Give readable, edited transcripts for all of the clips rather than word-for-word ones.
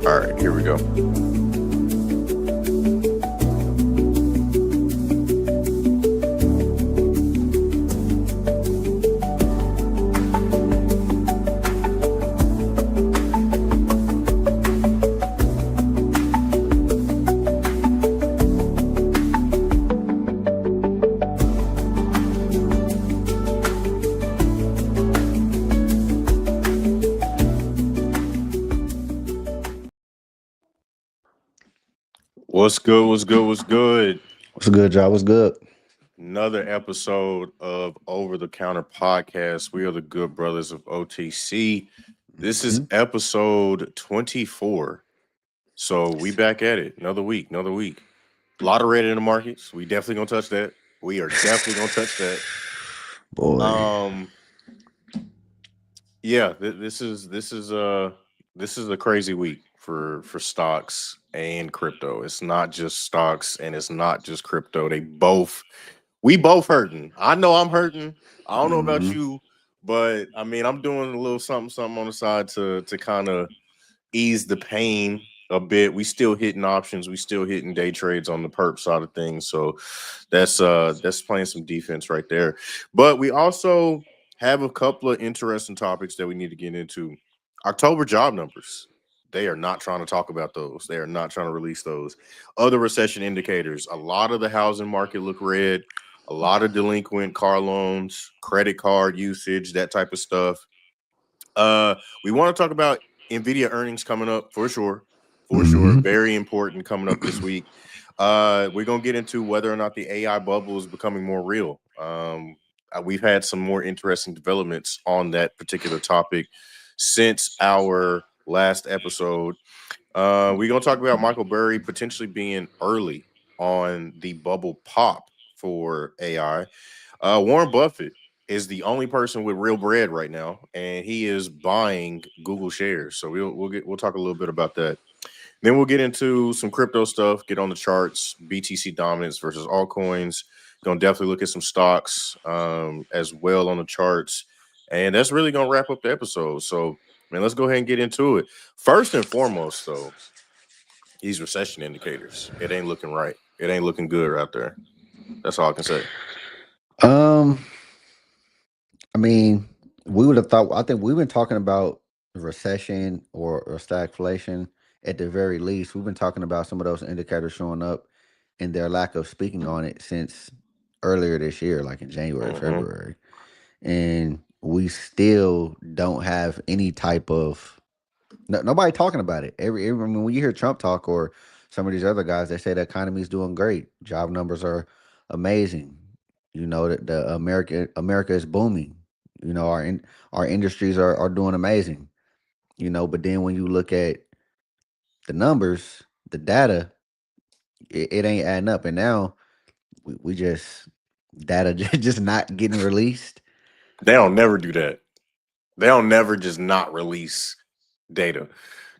All right, here we go. What's good? What's good? What's good? What's good, y'all? What's good? Another episode of Over the Counter Podcast. We are the good brothers of OTC. This is Mhm. episode 24. So we back at it. Another week, another week. A lot of red in the markets. We definitely gonna touch that. We are definitely gonna touch that. Boy. Um, yeah, this is a crazy week for stocks and crypto. It's not just stocks and it's not just crypto. We both hurting. I know I'm hurting. I don't know about hmm you, but I mean I'm doing a little something on the side to kind of ease the pain a bit. We still hitting options. We still hitting day trades on the perp side of things. So that's playing some defense right there. But we also have a couple of interesting topics that we need to get into. October job numbers. They are not trying to talk about those. They are not trying to release those. Other recession indicators. A lot of the housing market look red. A lot of delinquent car loans, credit card usage, that type of stuff. Uh, we want to talk about Nvidia earnings coming up for sure, for sure. hmm Very important coming up this week. We're gonna get into whether or not the AI bubble is becoming more real. We've had some more interesting developments on that particular topic since our last episode. We're gonna talk about Michael Burry potentially being early on the bubble pop for AI. Warren Buffett is the only person with real bread right now, and he is buying Google shares. So we'll talk a little bit about that. Then we'll get into some crypto stuff, get on the charts, BTC dominance versus altcoins. Gonna definitely look at some stocks as well on the charts, and that's really gonna wrap up the episode. So man, let's go ahead and get into it. First and foremost, though, these recession indicators. It ain't looking right. It ain't looking good out there. That's all I can say. Um, I mean, we would have thought. I think we've been talking about recession or stagflation at the very least. We've been talking about some of those indicators showing up and their lack of speaking on it since earlier this year, like in January, Hmm. February, and we still don't have any type of nobody talking about it. I mean, when you hear Trump talk or some of these other guys, they say the economy is doing great. Job numbers are amazing. You know that the America is booming. You know our industries are doing amazing. You know, but then when you look at the numbers, the data, it ain't adding up. And now we just data just not getting released. They don't never do that. They don't never just not release data.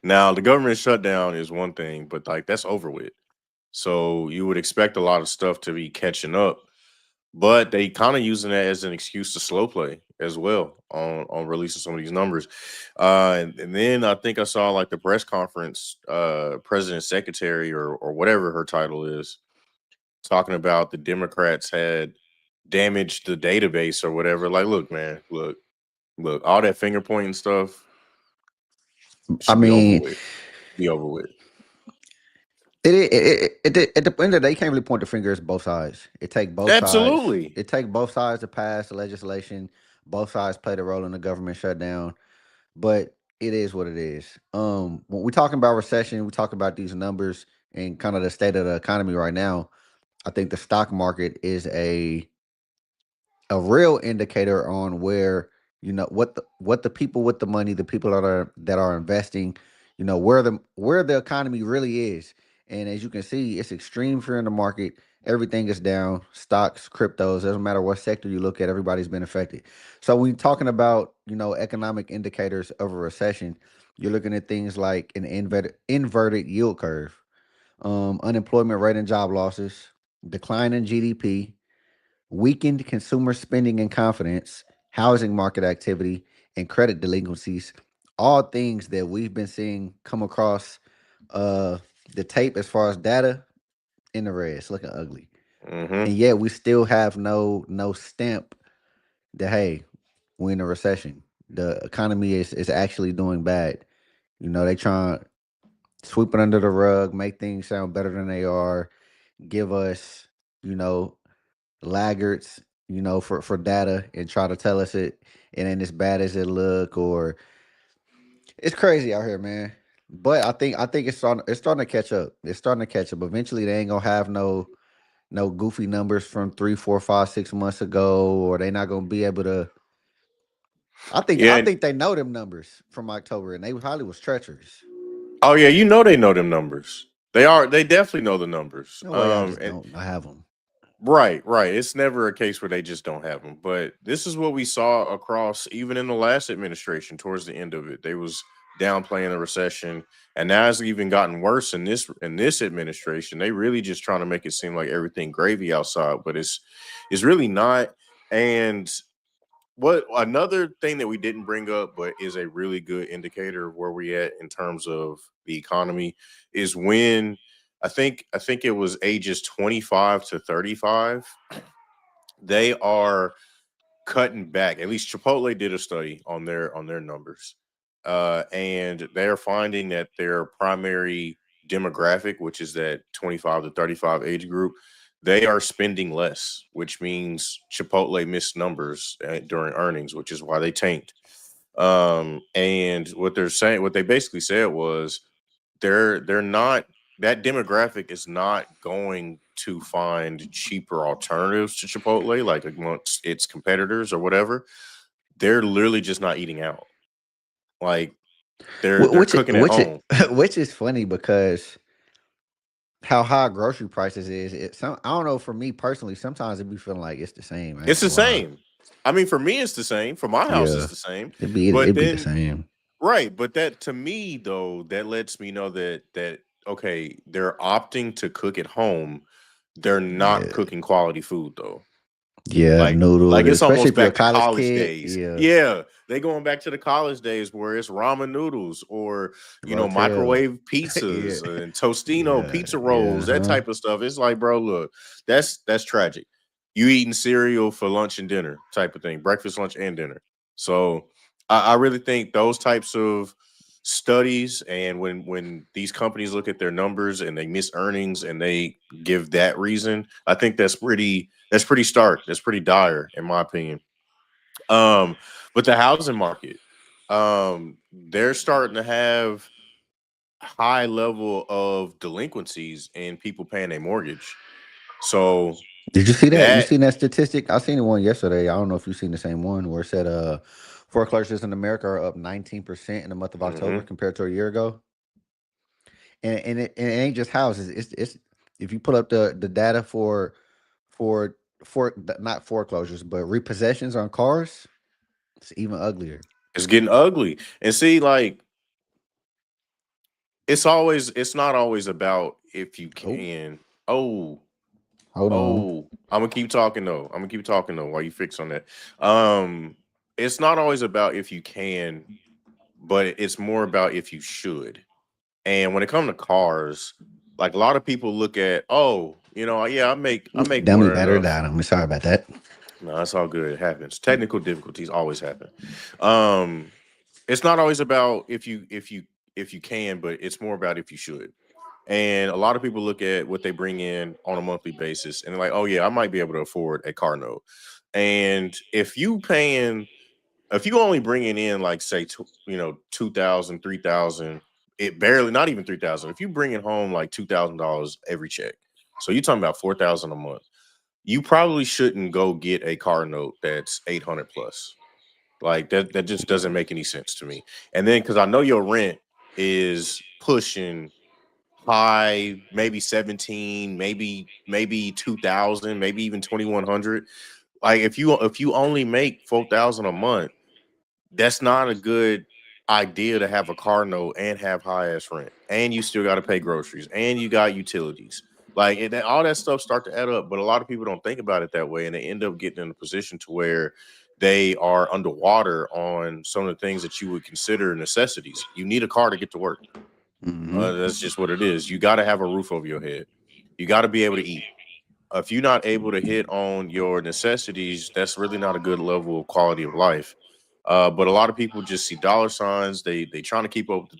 Now, the government shutdown is one thing, but like that's over with. So you would expect a lot of stuff to be catching up, but they kind of using that as an excuse to slow play as well on releasing some of these numbers. And then I think I saw like the press conference, president secretary or whatever her title is, talking about the Democrats had damaged the database or whatever. Like, look, man, look, all that finger pointing stuff I should be over mean, with. Be over with. at the end of the day, you can't really point the fingers both sides. It take both sides. Absolutely. It take both sides to pass the legislation. Both sides played a role in the government shutdown, but it is what it is. When we're talking about recession, we talk about these numbers and kind of the state of the economy right now. I think the stock market is a real indicator on where what the people with the money, the people that are investing, where the economy really is. And as you can see, it's extreme fear in the market. Everything is down. Stocks, cryptos, doesn't matter what sector you look at, everybody's been affected. So when you're talking about economic indicators of a recession, you're looking at things like an inverted yield curve, unemployment rate and job losses, decline in GDP, weakened consumer spending and confidence, housing market activity, and credit delinquencies, all things that we've been seeing come across. Uh, the tape as far as data in the red, it's looking ugly, Mm-hmm. and yet we still have no stamp that hey, we're in a recession. The economy is actually doing bad. You know, they trying to sweep it under the rug, make things sound better than they are, give us, you know, laggards, for data and try to tell us it ain't as bad as it look, or it's crazy out here, man. But I think it's starting to catch up. It's starting to catch up. Eventually they ain't gonna have no goofy numbers from 3, 4, 5, 6 months ago, or they not gonna be able to. I Yeah. think they know them numbers from October, and they probably was treacherous. Oh yeah, they know them numbers. They definitely know the numbers. No way, I just And don't have them. right. It's never a case where they just don't have them. But this is what we saw across even in the last administration. Towards the end of it, they was downplaying the recession, and now it's even gotten worse in this administration. They really just trying to make it seem like everything gravy outside, but it's really not. And what another thing that we didn't bring up, but is a really good indicator of where we at in terms of the economy, is when I think it was ages 25 to 35, they are cutting back. At least Chipotle did a study on their numbers, and they're finding that their primary demographic, which is that 25 to 35 age group, they are spending less, which means Chipotle missed numbers during earnings, which is why they tanked. And what they basically said was they're not that demographic is not going to find cheaper alternatives to Chipotle like amongst its competitors or whatever. They're literally just not eating out. Like they're Which cooking at which home. which is funny because how high grocery prices is. I don't know. For me personally, sometimes it be feeling like it's the same. I ain't It's the gonna lie. same. I mean, for me, it's the same. For my house, it's Yeah, the same. But it be the then, same. right. But that to me, though, that lets me know that okay, they're opting to cook at home. They're not Yeah, cooking quality food though. yeah, Like noodles, like it's especially almost if you're a back to college college kid. days. Yeah, Yeah, they going back to the college days where it's ramen noodles or Rotel. microwave Yeah, pizzas and Tostino yeah, pizza yeah, rolls, that huh? type of stuff. It's like, bro, look, that's tragic. You eating cereal for lunch and dinner type of thing, breakfast, lunch, and dinner. So I really think those types of studies and when these companies look at their numbers and they miss earnings and they give that reason, I think that's pretty stark. That's pretty dire, in my opinion. Um, but the housing market, they're starting to have high level of delinquencies and people paying their mortgage. So Did you see that? You that seen that statistic? I seen the one yesterday. I don't know if you seen the same one where it said foreclosures in America are up 19% in the month of October mhm, compared to a year ago. And it ain't just houses. It's if you pull up the data for not foreclosures but repossessions on cars, it's even uglier. it's getting ugly. And see, like it's not always about if you Oh, can. Oh, hold on. oh, I'm gonna keep talking though. I'm gonna keep talking though while you fix on that. Um, it's not always about if you can, but it's more about if you should. And when it comes to cars, like a lot of people look at, oh, yeah, I make more Dummy than battery enough. died. I'm sorry about that. No, that's all good. It happens. Technical difficulties always happen. Um, it's not always about if you can, but it's more about if you should. And a lot of people look at what they bring in on a monthly basis and they're like, oh yeah, I might be able to afford a car note. And if you only bringing in like say 2,000, 3,000, it barely not even 3,000. If you bring it home like $2,000 every check, so you're talking about 4,000 a month. You probably shouldn't go get a car note that's 800 plus. Like that just doesn't make any sense to me. And then because I know your rent is pushing high, maybe 17, maybe 2,000, maybe even 2,100. Like if you only make 4,000 a month, that's not a good idea to have a car note and have high ass rent, and you still got to pay groceries, and you got utilities. Like all that stuff start to add up, but a lot of people don't think about it that way, and they end up getting in a position to where they are underwater on some of the things that you would consider necessities. You need a car to get to work. Hmm. That's just what it is. You got to have a roof over your head. You got to be able to eat. If you're not able to hit on your necessities, that's really not a good level of quality of life. But a lot of people just see dollar signs. They trying to keep up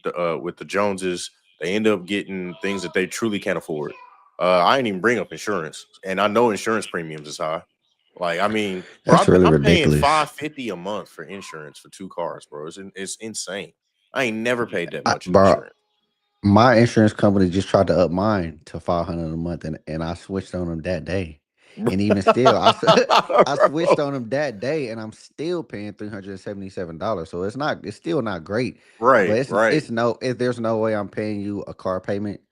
with the Joneses. They end up getting things that they truly can't afford. I ain't even bring up insurance, and I know insurance premiums is high. Like, I mean, bro, That's really I'm paying ridiculous. $550 a month for insurance for 2 cars, bro. It's insane. I ain't never paid that I, much in bro, insurance. my insurance company just tried to up mine to 500 a month, and I switched on them that day. And even still, I switched Bro. on them that day, and I'm still paying $377. So it's still not great, but Right, right, there's no way I'm paying you a car payment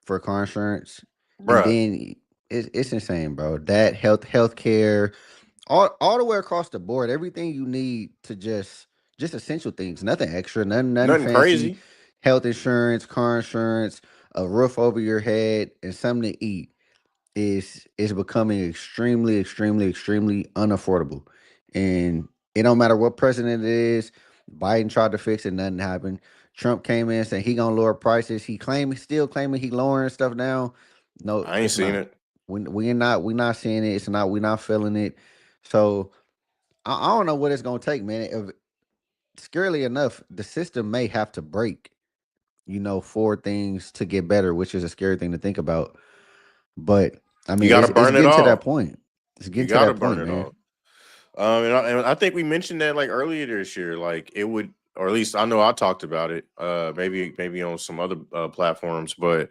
for car insurance, and bruh. then it's insane, bro. That healthcare, all the way across the board, everything you need to just essential things, nothing extra, nothing Nothing fancy. crazy. Health insurance, car insurance, a roof over your head, and something to eat is becoming extremely unaffordable. And it don't matter what president it is. Biden tried to fix it, nothing happened. Trump came in saying he gonna lower prices. Still claiming he lowering stuff down. No, I ain't it's seen not. it. We're not seeing it. It's not. We're not feeling it. So I don't know what it's gonna take, man. Scarily enough, the system may have to break, for things to get better, which is a scary thing to think about. But I You mean, got to it's burn it getting to that all. point. It's You getting to got to that burn point, it man. all. And I think we mentioned that like earlier this year. Like it would, or at least I know I talked about it. Maybe on some other platforms, but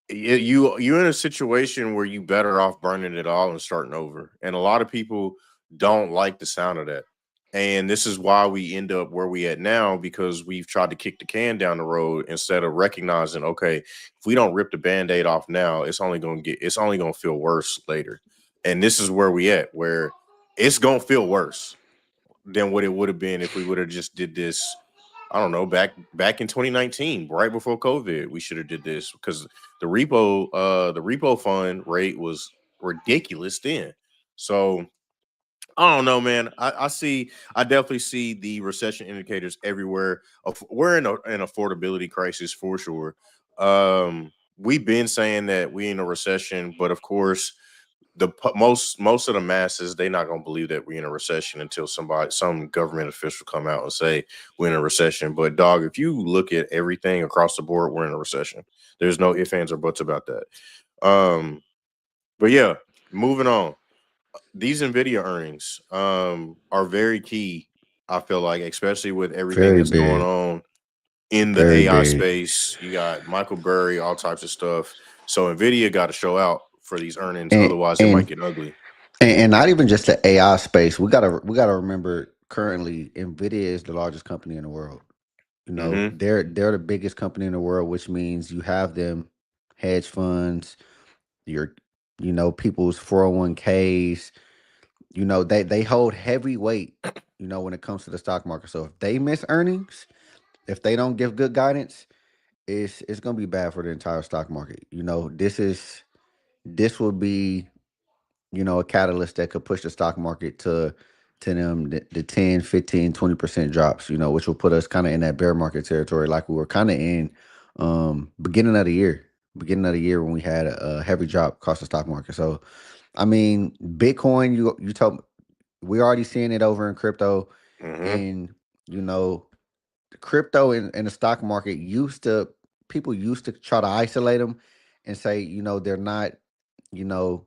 you're in a situation where you better off burning it all and starting over. And a lot of people don't like the sound of that. And this is why we end up where we at now because we've tried to kick the can down the road instead of recognizing, okay, if we don't rip the band-aid off now, it's only gonna feel worse later. And this is where we at, where it's gonna feel worse than what it would have been if we would have just did this. I don't know, back in 2019, right before COVID, we should have did this because the repo fund rate was ridiculous then. So I don't know, man. I definitely see the recession indicators everywhere. We're in an affordability crisis for sure. We've been saying that we in a recession, but of course, most of the masses they not gonna believe that we're in a recession until some government official come out and say we're in a recession. But dog, if you look at everything across the board, we're in a recession. There's no ifs, ands, or buts about that. Um, but yeah, moving on. These Nvidia earnings are very key. I feel like, especially with everything Very that's going big, on in the very AI big. space. You got Michael Burry, all types of stuff. So Nvidia got to show out for these earnings, And otherwise it might and get ugly. and not even just the AI space. We gotta remember currently Nvidia is the largest company in the world. Mm-hmm. They're the biggest company in the world, which means you have them hedge funds, your people's 401ks. They hold heavy weight, when it comes to the stock market. So if they miss earnings, if they don't give good guidance, it's gonna be bad for the entire stock market. This will be, a catalyst that could push the stock market to them the 10, 15, 20% drops, which will put us kind of in that bear market territory like we were kind of in beginning of the year. Beginning of the year when we had a heavy drop across the stock market. So I mean, Bitcoin, you told we're already seeing it over in crypto, Mm-hmm. and you know crypto and the stock market people used to try to isolate them and say, they're not, you know,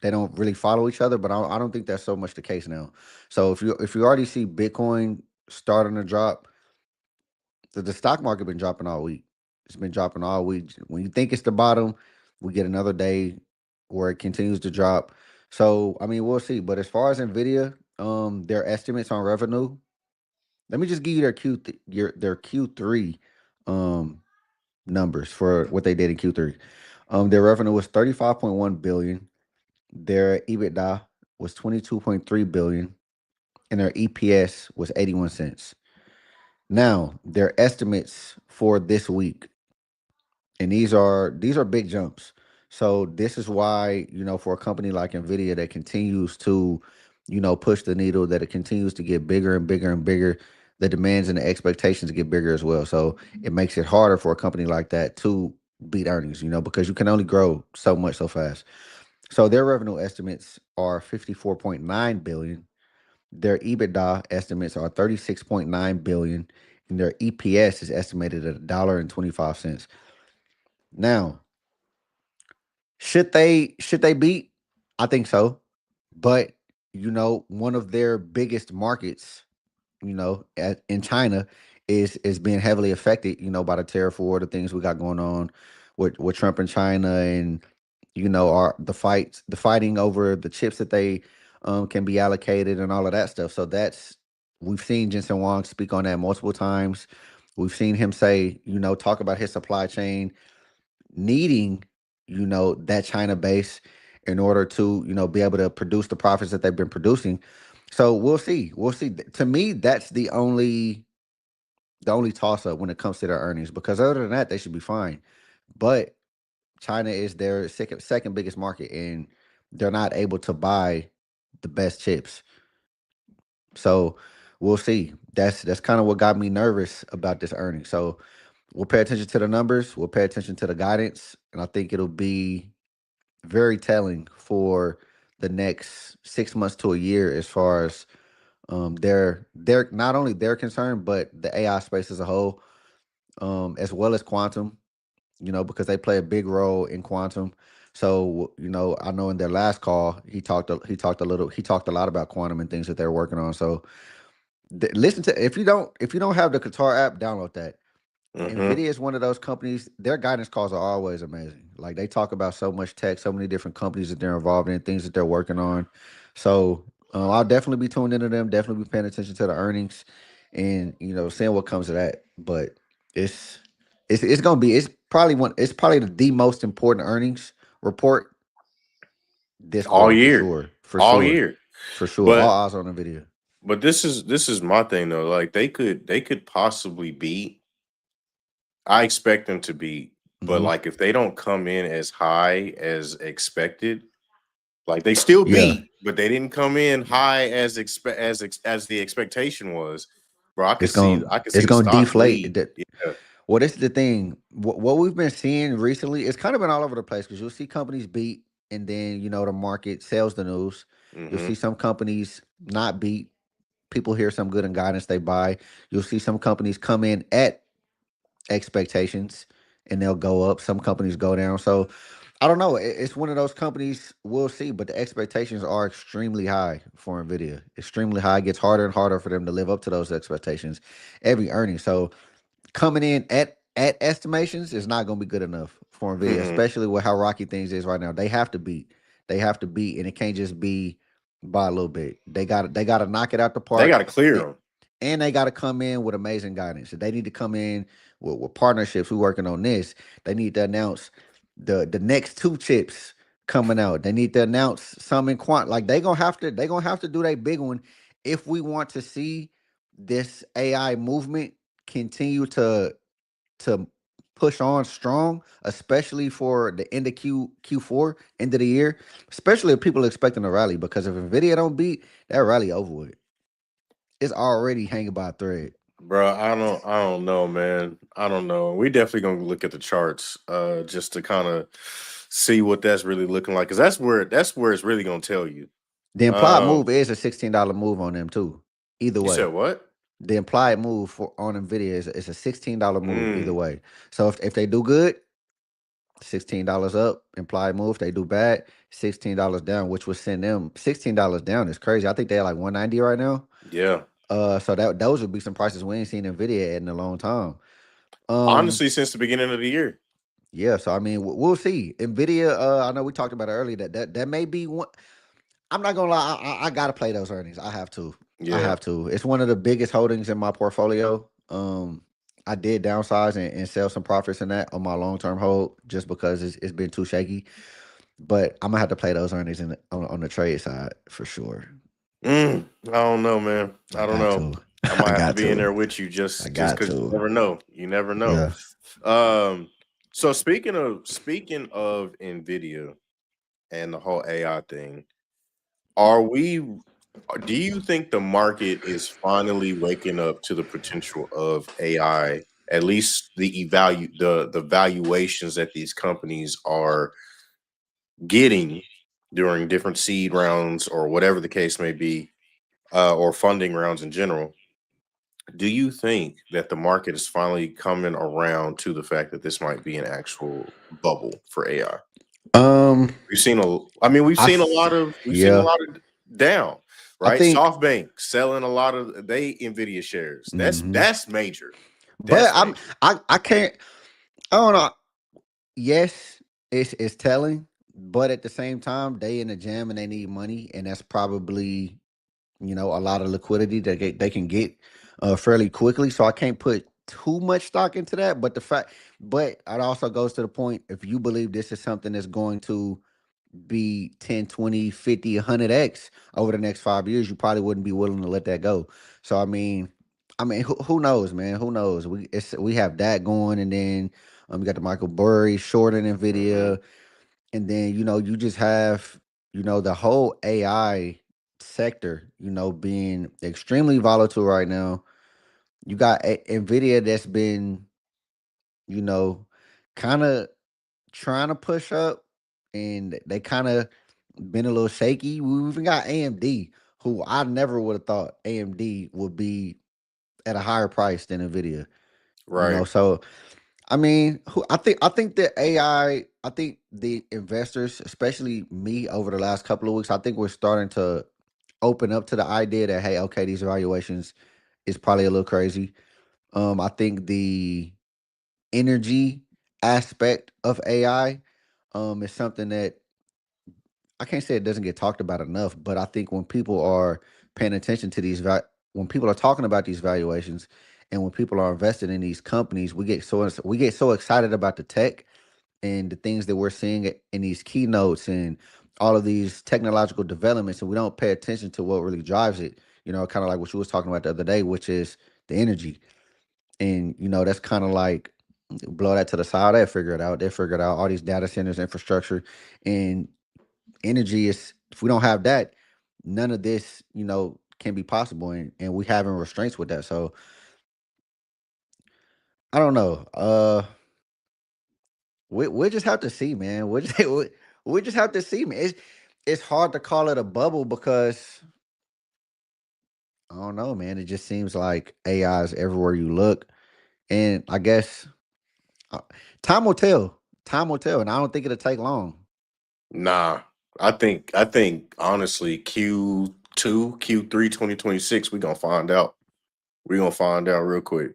they don't really follow each other, but I don't think that's so much the case now. So if you already see Bitcoin starting to drop, the stock market been dropping all week. It's been dropping all week. When you think it's the bottom, we get another day where it continues to drop. So I mean, we'll see. But as far as Nvidia, their estimates on revenue, let me just give you their Q3 um numbers for what they did in Q3. Their revenue was 35.1 billion. Their EBITDA was 22.3 billion, and their EPS was 81 cents. Now, their estimates for this week, and these are big jumps. So this is why, for a company like Nvidia that continues to, push the needle, that it continues to get bigger and bigger and bigger. the demands and the expectations get bigger as well. So it makes it harder for a company like that to beat earnings, because you can only grow so much so fast. So their revenue estimates are 54.9 billion. Their EBITDA estimates are 36.9 billion, and their EPS is estimated at $1.25. Now, should they beat? I think so. But one of their biggest markets, in China is being heavily affected, by the tariff war, the things we got going on with Trump and China, and are the fighting over the chips that they can be allocated and all of that stuff. So we've seen Jensen Huang speak on that multiple times. We've seen him say, talk about his supply chain needing, that China base in order to, be able to produce the profits that they've been producing. So we'll see. We'll see. To me, that's the only toss up when it comes to their earnings, because other than that, they should be fine. But China is their second biggest market, and they're not able to buy the best chips. So we'll see. That's kind of what got me nervous about this earnings. So we'll pay attention to the numbers. We'll pay attention to the guidance, and I think it'll be very telling for the next 6 months to a year as far as their not only their concern, but the AI space as a whole, as well as quantum. Because they play a big role in quantum. So, I know in their last call, he talked a lot about quantum and things that they're working on. So, listen to if you don't have the Qatar app, download that. Mm-hmm. Nvidia is one of those companies. Their guidance calls are always amazing. Like, they talk about so much tech, so many different companies that they're involved in, things that they're working on. So, I'll definitely be tuned into them. Definitely be paying attention to the earnings, and seeing what comes of that. But it's it's gonna be it's probably the most important earnings report this All quarter, for year, sure, for all sure, year. for sure. All But eyes on Nvidia. this is my thing though. Like they could possibly beat. I expect them to beat, but Hmm. like if they don't come in as high as expected, like they still Yeah, beat, but they didn't come in high as the expectation was. Bro, I could it's see gonna I could see it's the gonna stock deflate. bleed. Yeah. Well, this is the thing. What we've been seeing recently, it's kind of been all over the place, because you'll see companies beat, and then the market sells the news. You'll Mm-hmm. see some companies not beat. People hear some good and guidance, they buy. You'll see some companies come in at expectations, and they'll go up. Some companies go down. So I don't know. It's one of those companies. We'll see, but the expectations are extremely high for Nvidia. Extremely high. It gets harder and harder for them to live up to those expectations every earning. So coming in at estimations is not going to be good enough for Nvidia, Mm-hmm. especially with how rocky things is right now. They have to beat. They have to beat, and it can't just be by a little bit. They got to knock it out the They got park, to clear and, them. and they got to come in with amazing guidance. They need to come in with partnerships. We're working on this. They need to announce the next two chips coming out. They need to announce some in quant. Like, they gonna have to do their big one if we want to see this AI movement continue to push on strong, especially for the end of Q4, end of the year, especially if people are expecting a rally. Because if Nvidia don't beat, that rally over with. It's already hanging by a thread. Bro, I don't know, man. I don't know. We definitely gonna look at the charts just to kind of see what that's really looking like. Cause that's where it's really gonna tell you. The implied Um move is a $16 move on them too. Either you said way, what? the implied move for on Nvidia is a $16 move either Mm, way. So if they do good, $16 up, implied move. If they do bad, $16 down, which would send them $16 down. Is crazy. I think they're like 190 right now. yeah. So those would be some prices we ain't seen Nvidia at in a long time. Um, Honestly, since the beginning of the year. yeah. So I mean, we'll see. Nvidia. I know we talked about it earlier. That may be one. I'm not gonna lie. I gotta play those earnings. I have to. I Yeah. have to. It's one of the biggest holdings in my portfolio. I did downsize and sell some profits in that on my long term hold, just because it's been too shaky. But I'm gonna have to play those earnings on the trade side for sure. I don't know, man. I I don't got know. to. I I might have to got be in to. there with you I just got because you to. never know. You never know. Yeah. Um, so speaking of Nvidia and the whole AI thing, are we? Do you think the market is finally waking up to the potential of AI? At least the valuations that these companies are getting during different seed rounds or whatever the case may be, or funding rounds in general. Do you think that the market is finally coming around to the fact that this might be an actual bubble for AI? Um, We've seen a, I mean, I th- we've seen a yeah, lot of down, I right? think, SoftBank selling a lot of they Nvidia shares. hmm That's major. but That's major. I can't. I don't know. Yes, it's telling, but at the same time, they in the jam and they need money, and that's probably a lot of liquidity that they can get fairly quickly. So I can't put too much stock into that. But it also goes to the point, if you believe this is something that's going to be 10, 20, 50, 100x over the next 5 years, you probably wouldn't be willing to let that go. So I mean, who knows, man? Who knows? We have that going, and then you got the Michael Burry shorting Hmm. Nvidia, and then you just have the whole AI sector being extremely volatile right now. You got Nvidia that's been you know kind of trying to push up, and they kind of been a little shaky. We even got AMD, who I never would have thought AMD would be at a higher price than Nvidia. Right. So I mean, I think that AI, I think the investors, especially me, over the last couple of weeks, I think we're starting to open up to the idea that, hey, okay, these evaluations is probably a little crazy. I think the energy aspect of AI is something that I can't say it doesn't get talked about enough, but I think when people are paying attention to when people are talking about these valuations, and when people are invested in these companies, we get so excited about the tech and the things that we're seeing in these keynotes and all of these technological developments, and we don't pay attention to what really drives it. Kind of like what you was talking about the other day, which is the energy. And that's kind of like, blow that to the side. They figured out all these data centers, infrastructure, and energy is, if we don't have that, none of this can be possible, and we having restraints with that. So I don't know. We just have to see, man. We just have to see, man. It's hard to call it a bubble because I don't know, man. It just seems like AI is everywhere you look, and I guess uh, time will tell. Time will tell, and I don't think it'll take long. Nah. I think honestly Q2, Q3 2026, we're gonna find out. We're gonna find out real quick.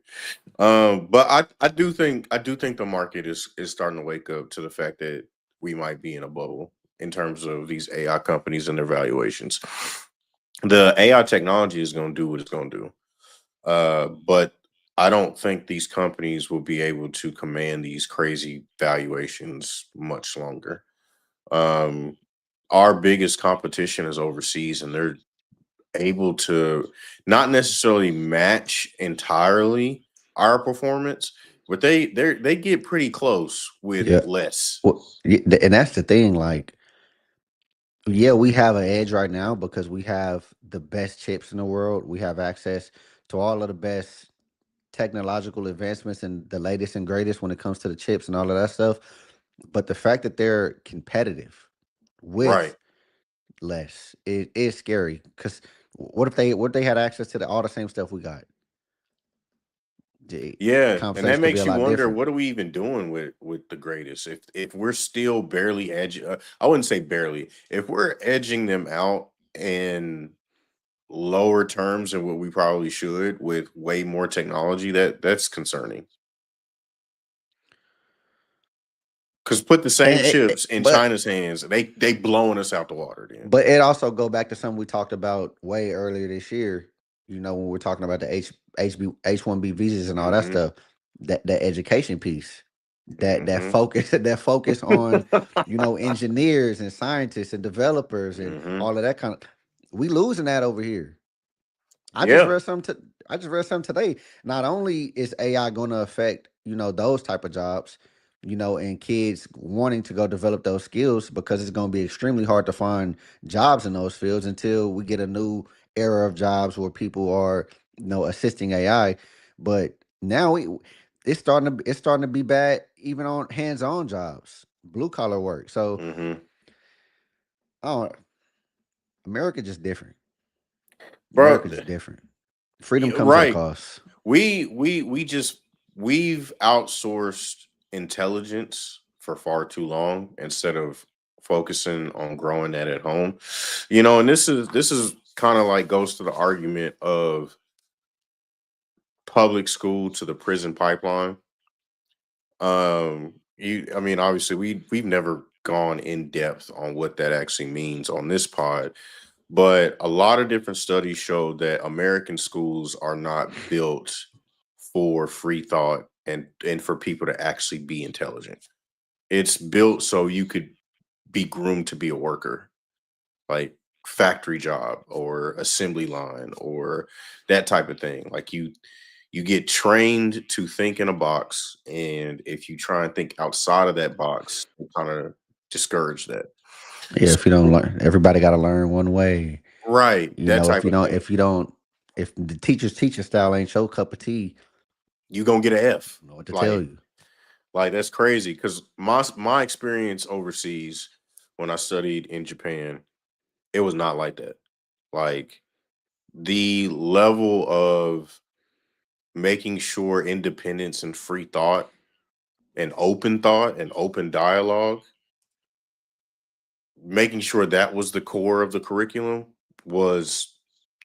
But I do think the market is starting to wake up to the fact that we might be in a bubble in terms of these AI companies and their valuations. The AI technology is going to do what it's going to do, but I don't think these companies will be able to command these crazy valuations much longer. Um, our biggest competition is overseas, and they're able to not necessarily match entirely our performance, but they get pretty close with Yeah. less. Well, and that's the thing. Like, yeah, we have an edge right now because we have the best chips in the world. We have access to all of the best technological advancements and the latest and greatest when it comes to the chips and all of that stuff. But the fact that they're competitive Right. with less is scary. Because what if they had access to all the same stuff we got? The Yeah, and that conversation could be a makes you lot wonder, different. what are we even doing with the greatest? If we're still barely I wouldn't say barely. If we're edging them out in lower terms than what we probably should with way more technology, that's concerning. Because put the same And chips in but China's hands, they blowing us out the water. Then But it also go back to something we talked about way earlier this year. When we're talking about the H1B visas and all that hmm stuff, that education piece, that hmm focus that focus on engineers and scientists and developers and hmm all of that kind of, we losing that over here. I just Yeah. read something. I just read something today. Not only is AI going to affect those type of jobs, and kids wanting to go develop those skills because it's going to be extremely hard to find jobs in those fields until we get a new era of jobs where people are, assisting AI. But now it's starting to be bad even on hands-on jobs, blue collar work. So, Mm-hmm. oh, America just different. Bro, America just different. Freedom comes at a right. cost. We've outsourced intelligence for far too long instead of focusing on growing that at home. And this is kind of like goes to the argument of public school to the prison pipeline. I mean, obviously we've never gone in depth on what that actually means on this pod, but a lot of different studies show that American schools are not built for free thought and for people to actually be intelligent. It's built so you could be groomed to be a worker, like factory job or assembly line or that type of thing. Like you get trained to think in a box, and if you try and think outside of that box, you kind of discourage that. Yeah, if you don't So, learn, everybody got to learn one way. right, that If type you of don't, thing. if you don't, if the teacher's teaching style ain't your cup of tea, You gonna get an F. I don't know what to tell Like you. like that's crazy because my experience overseas when I studied in Japan, it was not like that. Like the level of making sure independence and free thought and open dialogue, making sure that was the core of the curriculum was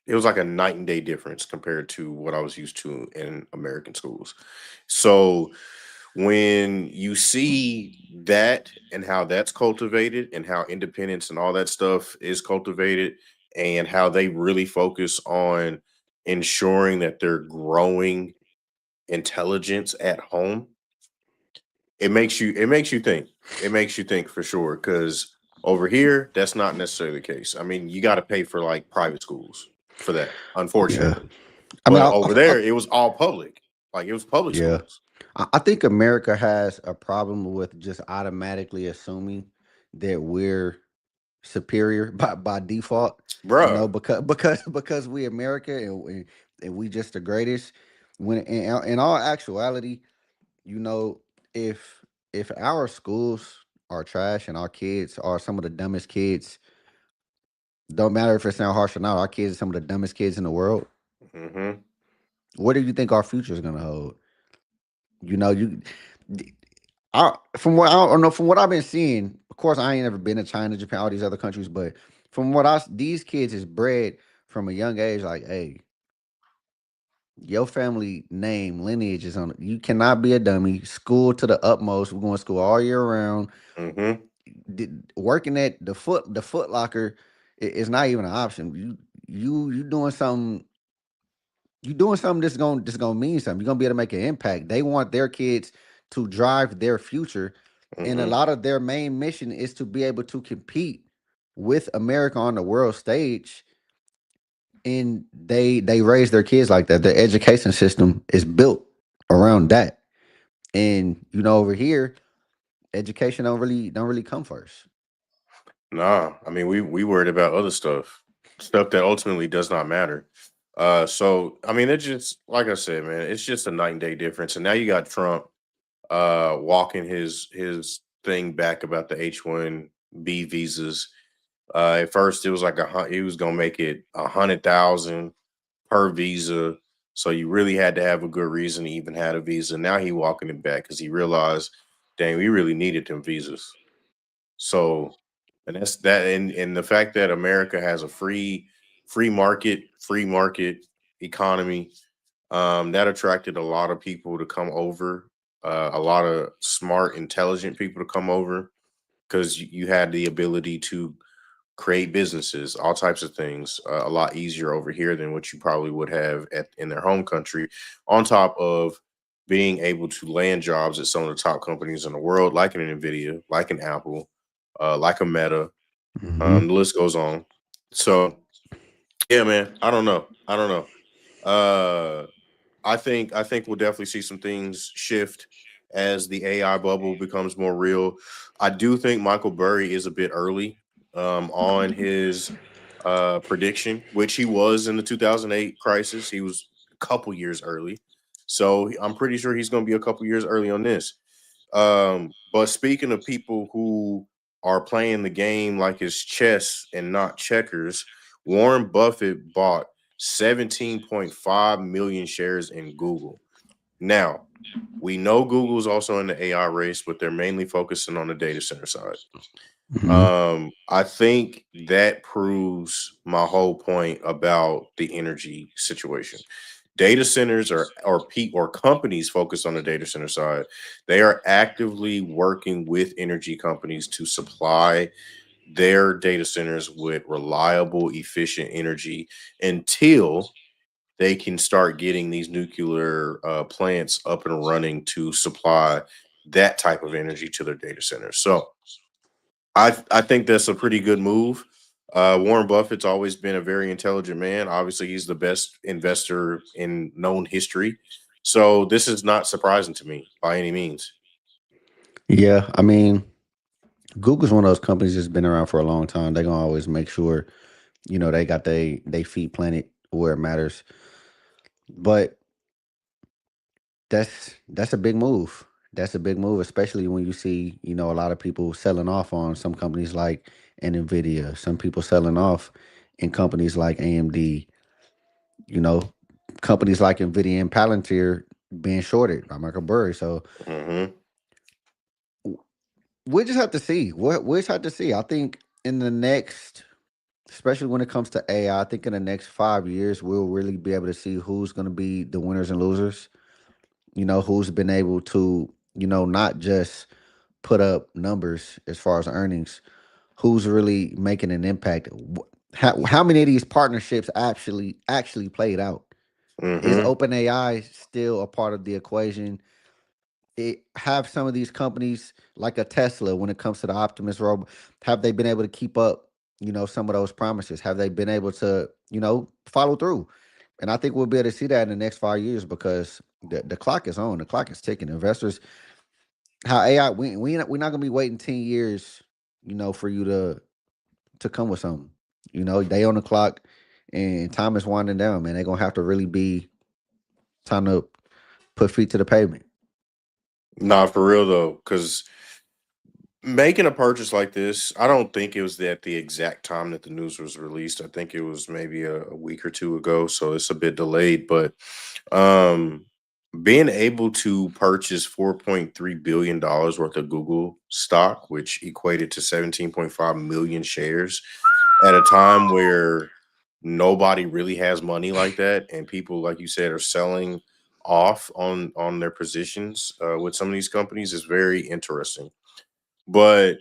it was like a night and day difference compared to what I was used to in American schools. So when you see that and how that's cultivated and how independence and all that stuff is cultivated and how they really focus on ensuring that they're growing intelligence at home, it makes you think. It makes you think for sure because over here that's not necessarily the case. I mean, you got to pay for like private schools for that, Yeah, unfortunately. I mean, But over there it was all public. Like it was public yeah, schools. I think America has a problem with just automatically assuming that we're superior by default. Bruh. Because we America and we just the greatest. When in all actuality, you know, if our schools are trash and our kids are some of the dumbest kids, don't matter if it sound harsh or not, our kids are some of the dumbest kids in the world. Hmm. What do you think our future is gonna hold? You know, you from what I don't know, from what I've been seeing, of course I ain't ever been to China, Japan, all these other countries, but from these kids is bred from a young age, like, hey, your family name lineage is on it. You cannot be a dummy. School to the utmost. We're going to school all year round. Hmm. Working at the Foot Locker is not even an option. You doing something. You doing something that's gonna mean something. You're gonna be able to make an impact. They want their kids to drive their future, and a Hmm. lot of their main mission is to be able to compete with America on the world stage. And they raise their kids like that. Their education system is built around that. And over here, education don't really come first. Nah, I mean we worried about other stuff that ultimately does not matter. So I mean it's just like I said, man, it's just a night and day difference. And now you got Trump walking his thing back about the H-1B visas. At first it was like he was gonna make it 100,000 per visa. So you really had to have a good reason to even have a visa. Now he walking it back because he realized, dang, we really needed them visas. So, and that's that, and the fact that America has a free market economy, that attracted a lot of people to come over, a lot of smart, intelligent people to come over because you had the ability to create businesses, all types of things, a lot easier over here than what you probably would have in their home country. On top of being able to land jobs at some of the top companies in the world, like an Nvidia, like an Apple, like a Meta. Hmm. The list goes on. So yeah, man, I don't know. I don't know. I think we'll definitely see some things shift as the AI bubble becomes more real. I do think Michael Burry is a bit early on his prediction, which he was in the 2008 crisis. He was a couple years early. So I'm pretty sure he's going to be a couple years early on this. But speaking of people who are playing the game like it's chess and not checkers, Warren Buffett bought 17.5 million shares in Google. Now, we know Google's also in the AI race, but they're mainly focusing on the data center side. I think that proves my whole point about the energy situation. Data centers or companies focused on the data center side. They are actively working with energy companies to supply their data centers with reliable, efficient energy until they can start getting these nuclear plants up and running to supply that type of energy to their data centers. So I think that's a pretty good move. Warren Buffett's always been a very intelligent man. Obviously, he's the best investor in known history. So this is not surprising to me by any means. Yeah, I mean, Google's one of those companies that's been around for a long time. They're gonna always make sure, they got they feet planted where it matters. But that's a big move. That's a big move, especially when you see, a lot of people selling off on some companies like an Nvidia, some people selling off in companies like AMD, you know, companies like Nvidia and Palantir being shorted by Michael Burry. So Hmm. we just have to see. We just have to see. I think in the next, especially when it comes to AI, I think in the next 5 years, we'll really be able to see who's going to be the winners and losers. Who's been able to, not just put up numbers as far as earnings, who's really making an impact. How many of these partnerships actually played out? Is Hmm. OpenAI still a part of the equation? Have some of these companies like a Tesla, when it comes to the Optimus robot, have they been able to keep up, some of those promises? Have they been able to, follow through? And I think we'll be able to see that in the next 5 years because the clock is on, the clock is ticking. Investors, how AI, we're not gonna be waiting 10 years, for you to come with something. They on the clock and time is winding down, man. They're gonna have to really be time to put feet to the pavement. Nah, for real though, because making a purchase like this, I don't think it was at the exact time that the news was released. I think it was maybe a week or two ago, so it's a bit delayed. But um, being able to purchase $4.3 billion worth of Google stock, which equated to 17.5 million shares, at a time where nobody really has money like that, and people, like you said, are selling off on their positions with some of these companies, is very interesting. But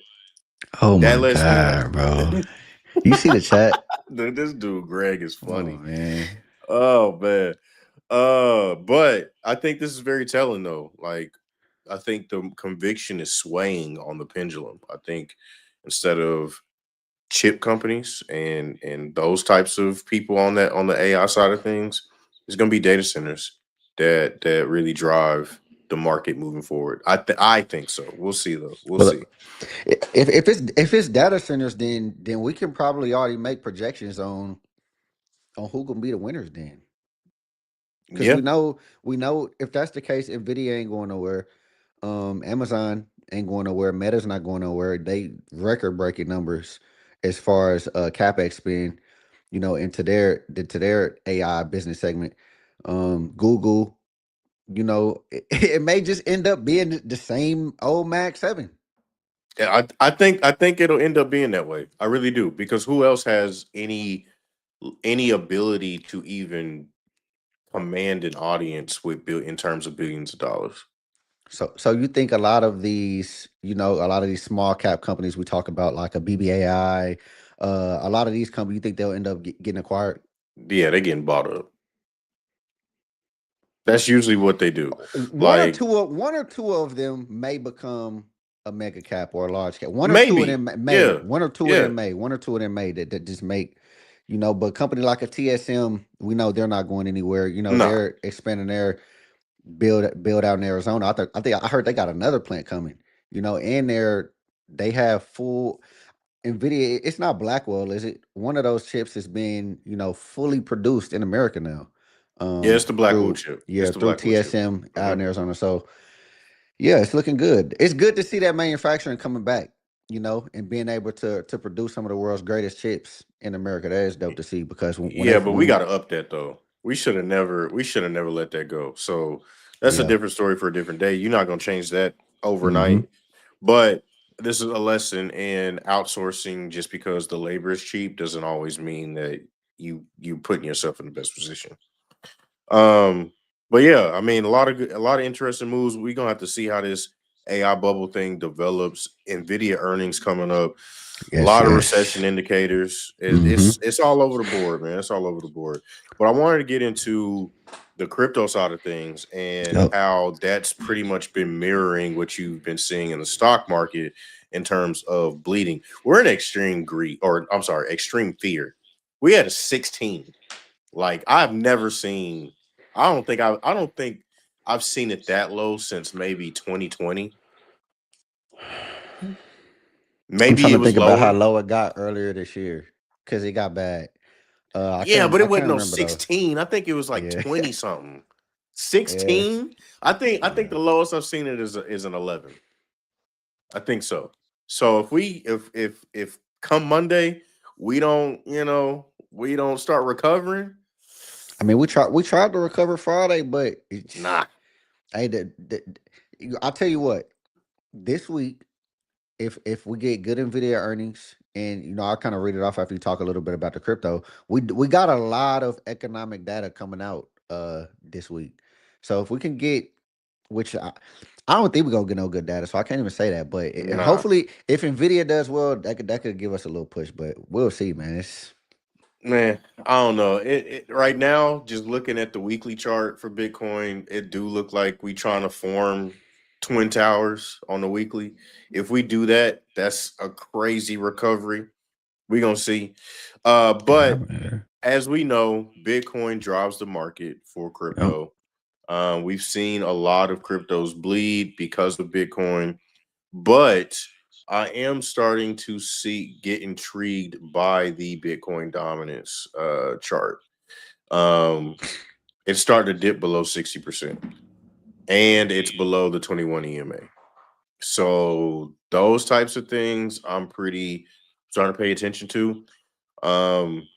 Oh that my lets me know. God, bro. You see the chat? Dude, this dude Greg is Oh funny. man. Oh man. But I think this is very telling though. Like I think the conviction is swaying on the pendulum. I think instead of chip companies and those types of people on the AI side of things, it's gonna be data centers that really drive the market moving forward. I think so. We'll see though. We'll Well, see. if it's data centers, then we can probably already make projections on who gonna be the winners then. Because Yeah. we know if that's the case, Nvidia ain't going nowhere. Amazon ain't going nowhere. Meta's not going nowhere. They record breaking numbers as far as capex spend, into their AI business segment. Google, it may just end up being the same old Mac 7. Yeah, I think it'll end up being that way. I really do because who else has any ability to even command an audience with in terms of billions of dollars? So you think a lot of these small cap companies we talk about, like a BBAI, a lot of these companies, you think they'll end up getting acquired? Yeah, they're getting bought up. That's usually what they do. One or Like two of one or two of them may become a mega cap or a large cap. One or two of maybe, them may. yeah, One or two of yeah, them may. One or two of them may that just make. But a company like a TSM, we know they're not going anywhere. nah, They're expanding their build out in Arizona. I heard they got another plant coming. And they have full Nvidia. It's not Blackwell, is it? One of those chips is being fully produced in America now. Yeah, it's the Blackwell Through chip. It's yeah the through Blackwell chip. TSM out in Arizona. So yeah, it's looking good. It's good to see that manufacturing coming back. And being able to produce some of the world's greatest chips in America. That is dope to see because when they Yeah, but we when got to up that though. We should have never let that go. So that's a yeah. different story for a different day. You're not gonna change that Hmm. overnight. But this is a lesson in outsourcing. Just because the labor is cheap doesn't always mean that you putting yourself in the best position. Um, but yeah, I mean, a lot of interesting moves. We're gonna have to see how this AI bubble thing develops. Nvidia earnings coming up. A Yes, lot of yes. recession indicators. Hmm. It's all over the board, man. It's all over the board. But I wanted to get into the crypto side of things and Yep. how that's pretty much been mirroring what you've been seeing in the stock market in terms of bleeding. We're in extreme greed, or I'm sorry, extreme fear. We had a 16. Like I've never seen. I don't think I've seen it that low since maybe 2020. I'm trying Maybe it to was think about how lower. low it got earlier this year because it got bad. I Yeah, can't but I it wasn't can't no remember though. 16. I think it was like Yeah. 20 something. Yeah. 16? I think Yeah. the lowest I've seen it is an 11. I think so. So if come Monday we don't start recovering, I mean, we tried to recover Friday, but nah. hey, I'll tell you what. This week, if we get good Nvidia earnings, and I'll kind of read it off after you talk a little bit about the crypto. We got a lot of economic data coming out this week. So if we can get, which I don't think we're gonna get no good data, so I can't even say that. But Nah. hopefully, if Nvidia does well, that could give us a little push. But we'll see, man. It's Man, I don't know. Right now, just looking at the weekly chart for Bitcoin, it do look like we trying to form twin towers on the weekly. If we do that, that's a crazy recovery. We gonna see. yeah, But man. as we know, Bitcoin drives the market for Yep. crypto. We've seen a lot of cryptos bleed because of Bitcoin, but I am starting to get intrigued by the Bitcoin dominance chart. Um, it's starting to dip below 60%, and it's below the 21 EMA. So those types of things I'm pretty starting to pay attention to. Um,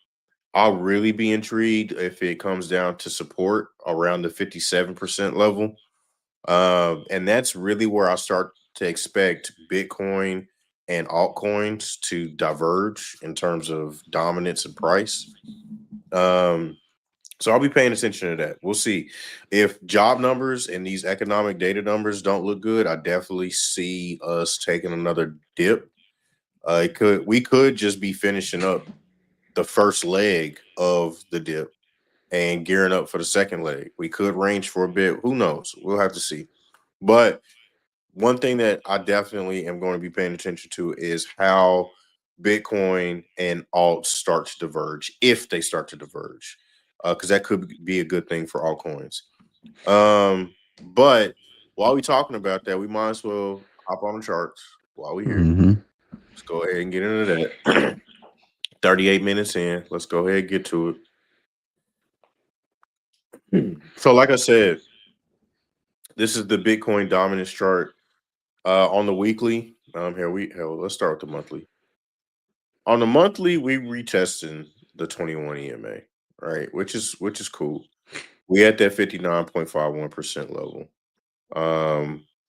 I'll really be intrigued if it comes down to support around the 57% level. And that's really where I start to expect Bitcoin and altcoins to diverge in terms of dominance and price. Um, so I'll be paying attention to that. We'll see if job numbers and these economic data numbers don't look good. I definitely see us taking another dip. We could just be finishing up the first leg of the dip and gearing up for the second leg. We could range for a bit. Who knows? We'll have to see. But one thing that I definitely am going to be paying attention to is how Bitcoin and alts start to diverge, if they start to diverge, because that could be a good thing for altcoins. But while we're talking about that, we might as well hop on the charts while we're here. Hmm. Let's go ahead and get into that. 38 minutes in. Let's go ahead and get to it. So, like I said, this is the Bitcoin dominance chart on the weekly. Let's start with the monthly. On the monthly, we retesting the 21 EMA, right? Which is cool. We at that 59.51% level.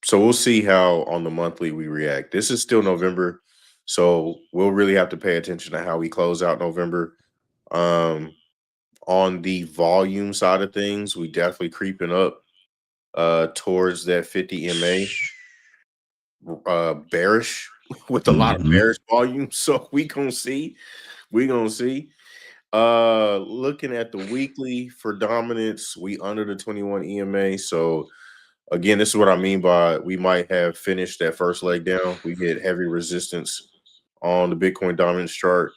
So we'll see how on the monthly we react. This is still November, so we'll really have to pay attention to how we close out November. Um, on the volume side of things, we definitely creeping up towards that 50 MA bearish with a lot of Hmm. bearish volume. So we gonna see. We gonna see. Looking at the weekly for dominance, we under the 21 EMA. So again, this is what I mean by we might have finished that first leg down. We hit heavy resistance on the Bitcoin dominance chart,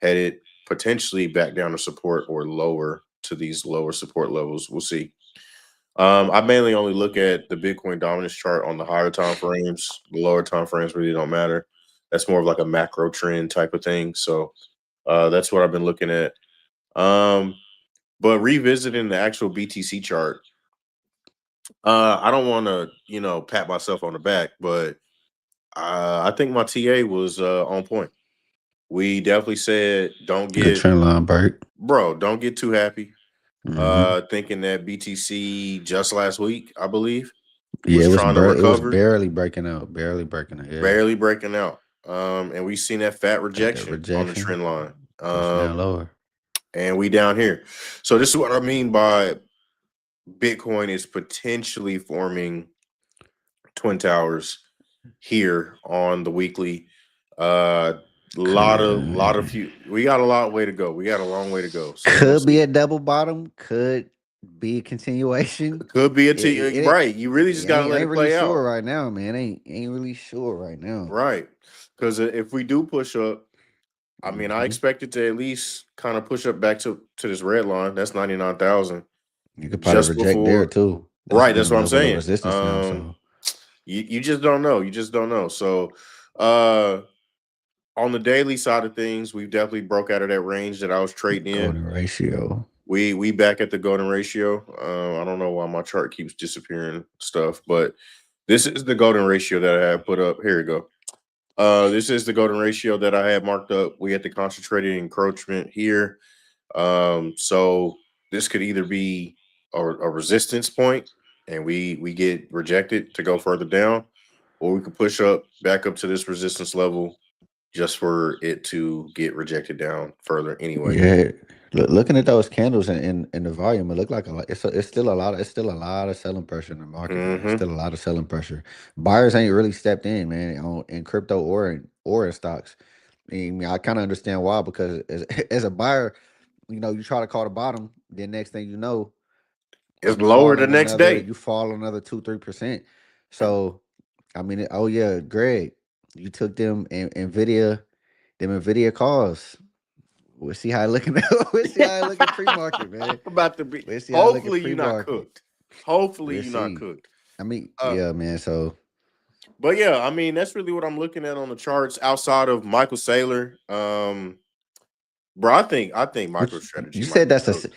headed potentially back down to support or lower to these lower support levels. We'll see. I mainly only look at the Bitcoin dominance chart on the higher time frames. The lower time frames really don't matter. That's more of like a macro trend type of thing. So that's what I've been looking at. Um, but revisiting the actual BTC chart, I don't want to, pat myself on the back, but I think my TA was on point. We definitely said Good trend line break. don't get too happy. Mm-hmm. Thinking that BTC just last week, I believe, Yeah, was it was trying to it was recover, barely breaking out, barely breaking out. Yeah, barely breaking out. And we seen that fat got that rejection on the rejection, trend line. pushing down lower. And we down here. So this is what I mean by Bitcoin is potentially forming twin towers here on the weekly. Lot of few. We got a lot way to go. We got a long way to go. So we're gonna Could be see. a double bottom, could be a continuation. Could be a It right. You really just gotta let ain't it really play out. sure right now, man. Ain't really sure right now. Right. Because if we do push up, I mean, I Mhm. expect it to at least kind of push up back to this red line. That's 99,000 You could probably just reject there before. too. That's Right. been That's a what I'm little bit of saying. resistance now. So You just don't know. You just don't know. So, uh, on the daily side of things, we've definitely broke out of that range that I was trading in. golden ratio. We back at the golden ratio. I don't know why my chart keeps disappearing stuff, but this is the golden ratio that I have put up. Here we go. This is the golden ratio that I had marked up. We had the concentrated encroachment here. So this could either be a resistance point, and we get rejected to go further down, or we could push up back up to this resistance level just for it to get rejected down further anyway. Yeah, looking at those candles and the volume, it looked like a lot. It's still a lot. It's still a lot of selling pressure in the market, man. It's Mm-hmm. still a lot of selling pressure. Buyers ain't really stepped in, man, in crypto or in stocks. I mean, I kind of understand why because as a buyer, you try to call the bottom, then next thing you know, It's lower the next day. you fall another 2-3%. So I mean, oh yeah, Greg, you took them Nvidia calls. We'll see how I look at we'll see how I look at pre-market, man. About to be. We'll see how I look at Hopefully you're not pre-market. cooked. Hopefully We'll you're not see. cooked. I mean, Uh, yeah, man. So but yeah, I mean that's really what I'm looking at on the charts outside of Michael Saylor. Bro, I think which MicroStrategy you might said be that's cooked.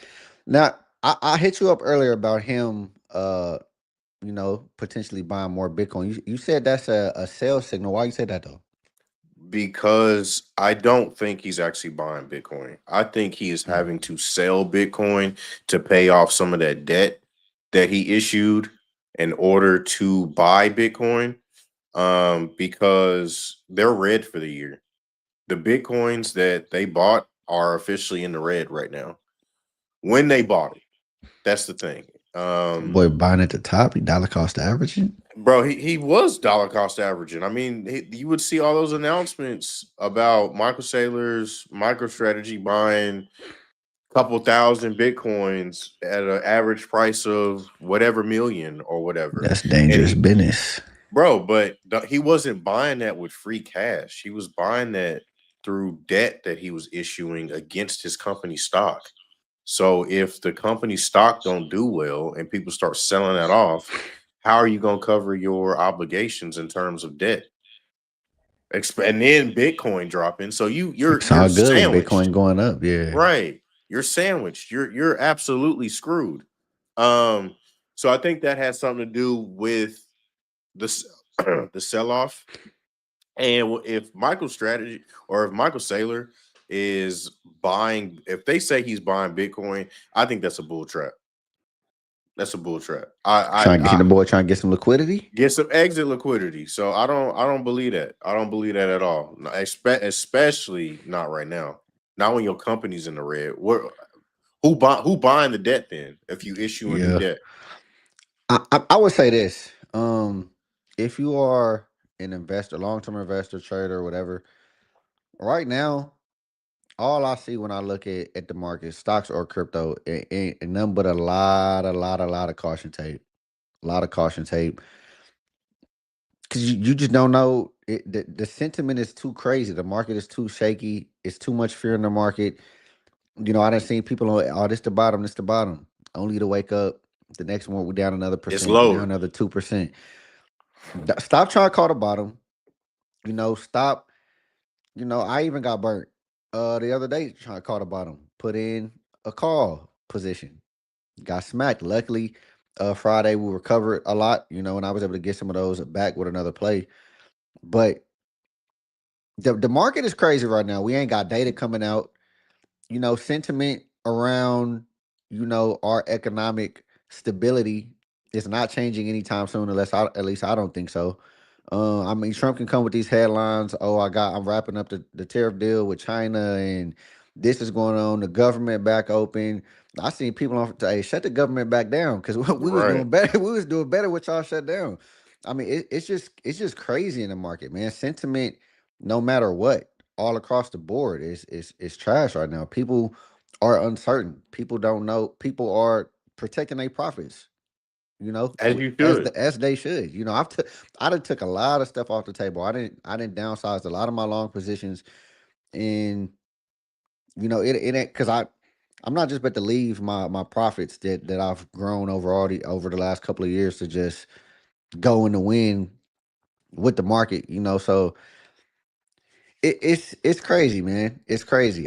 now I hit you up earlier about him potentially buying more Bitcoin. You said that's a sales signal. Why you said that though? Because I don't think he's actually buying Bitcoin. I think he is Mm. having to sell Bitcoin to pay off some of that debt that he issued in order to buy Bitcoin. Because they're red for the year. The Bitcoins that they bought are officially in the red right now. When they bought it, that's the thing. Boy, buying at the top, he dollar cost averaging. Bro, he was dollar cost averaging. I mean, you would see all those announcements about Michael Saylor's MicroStrategy buying a couple thousand Bitcoins at an average price of whatever million or whatever. That's And dangerous business. bro, but he wasn't buying that with free cash. He was buying that through debt that he was issuing against his company stock. So if the company stock don't do well and people start selling that off, how are you going to cover your obligations in terms of debt? And then Bitcoin dropping. So It's you're all good with sandwiched. Bitcoin going up. Yeah. Right. You're sandwiched. You're absolutely screwed. Um so I think that has something to do with the the sell off. And if Michael Strategy or if Michael Saylor is buying, if they say he's buying Bitcoin, I think that's a bull trap. That's a bull trap. I The boy trying to get some liquidity. get some exit liquidity. So I don't believe that. I don't believe that at all. Especially not right now. Not when your company's in the red. Who buying the debt then? If you issue a new Yeah. debt, I would say this. If you are an investor, long-term investor, trader, whatever, right now, all I see when I look at the market, stocks or crypto, ain't nothing but a lot of caution tape. A lot of caution tape. Because you just don't know. The sentiment is too crazy. The market is too shaky. It's too much fear in the market. I done seen people on, oh, this the bottom, only to wake up. The next one, we down another It's percent. We down lower. another 2%. Stop trying to call the bottom. Stop. I even got burnt the other day trying to call the bottom. Put in a call position. Got smacked. Luckily, Friday we recovered a lot, and I was able to get some of those back with another play. But the market is crazy right now. We ain't got data coming out. Sentiment around, our economic stability is not changing anytime soon, at least I don't think so. I mean, Trump can come with these headlines. Oh, I'm wrapping up the tariff deal with China, and this is going on. The government back open. I seen people on, hey, shut the government back down because we was Right. doing better. We was doing better with y'all shut down. I mean, it's just crazy in the market, man. Sentiment, no matter what, all across the board is trash right now. People are uncertain. People don't know. People are protecting their profits. As you As should. as they should. I done took a lot of stuff off the table. I didn't downsize a lot of my long positions, and it ain't because I'm not just about to leave my profits that I've grown over the last couple of years to just go in the wind with the market. So it's crazy, man. It's crazy.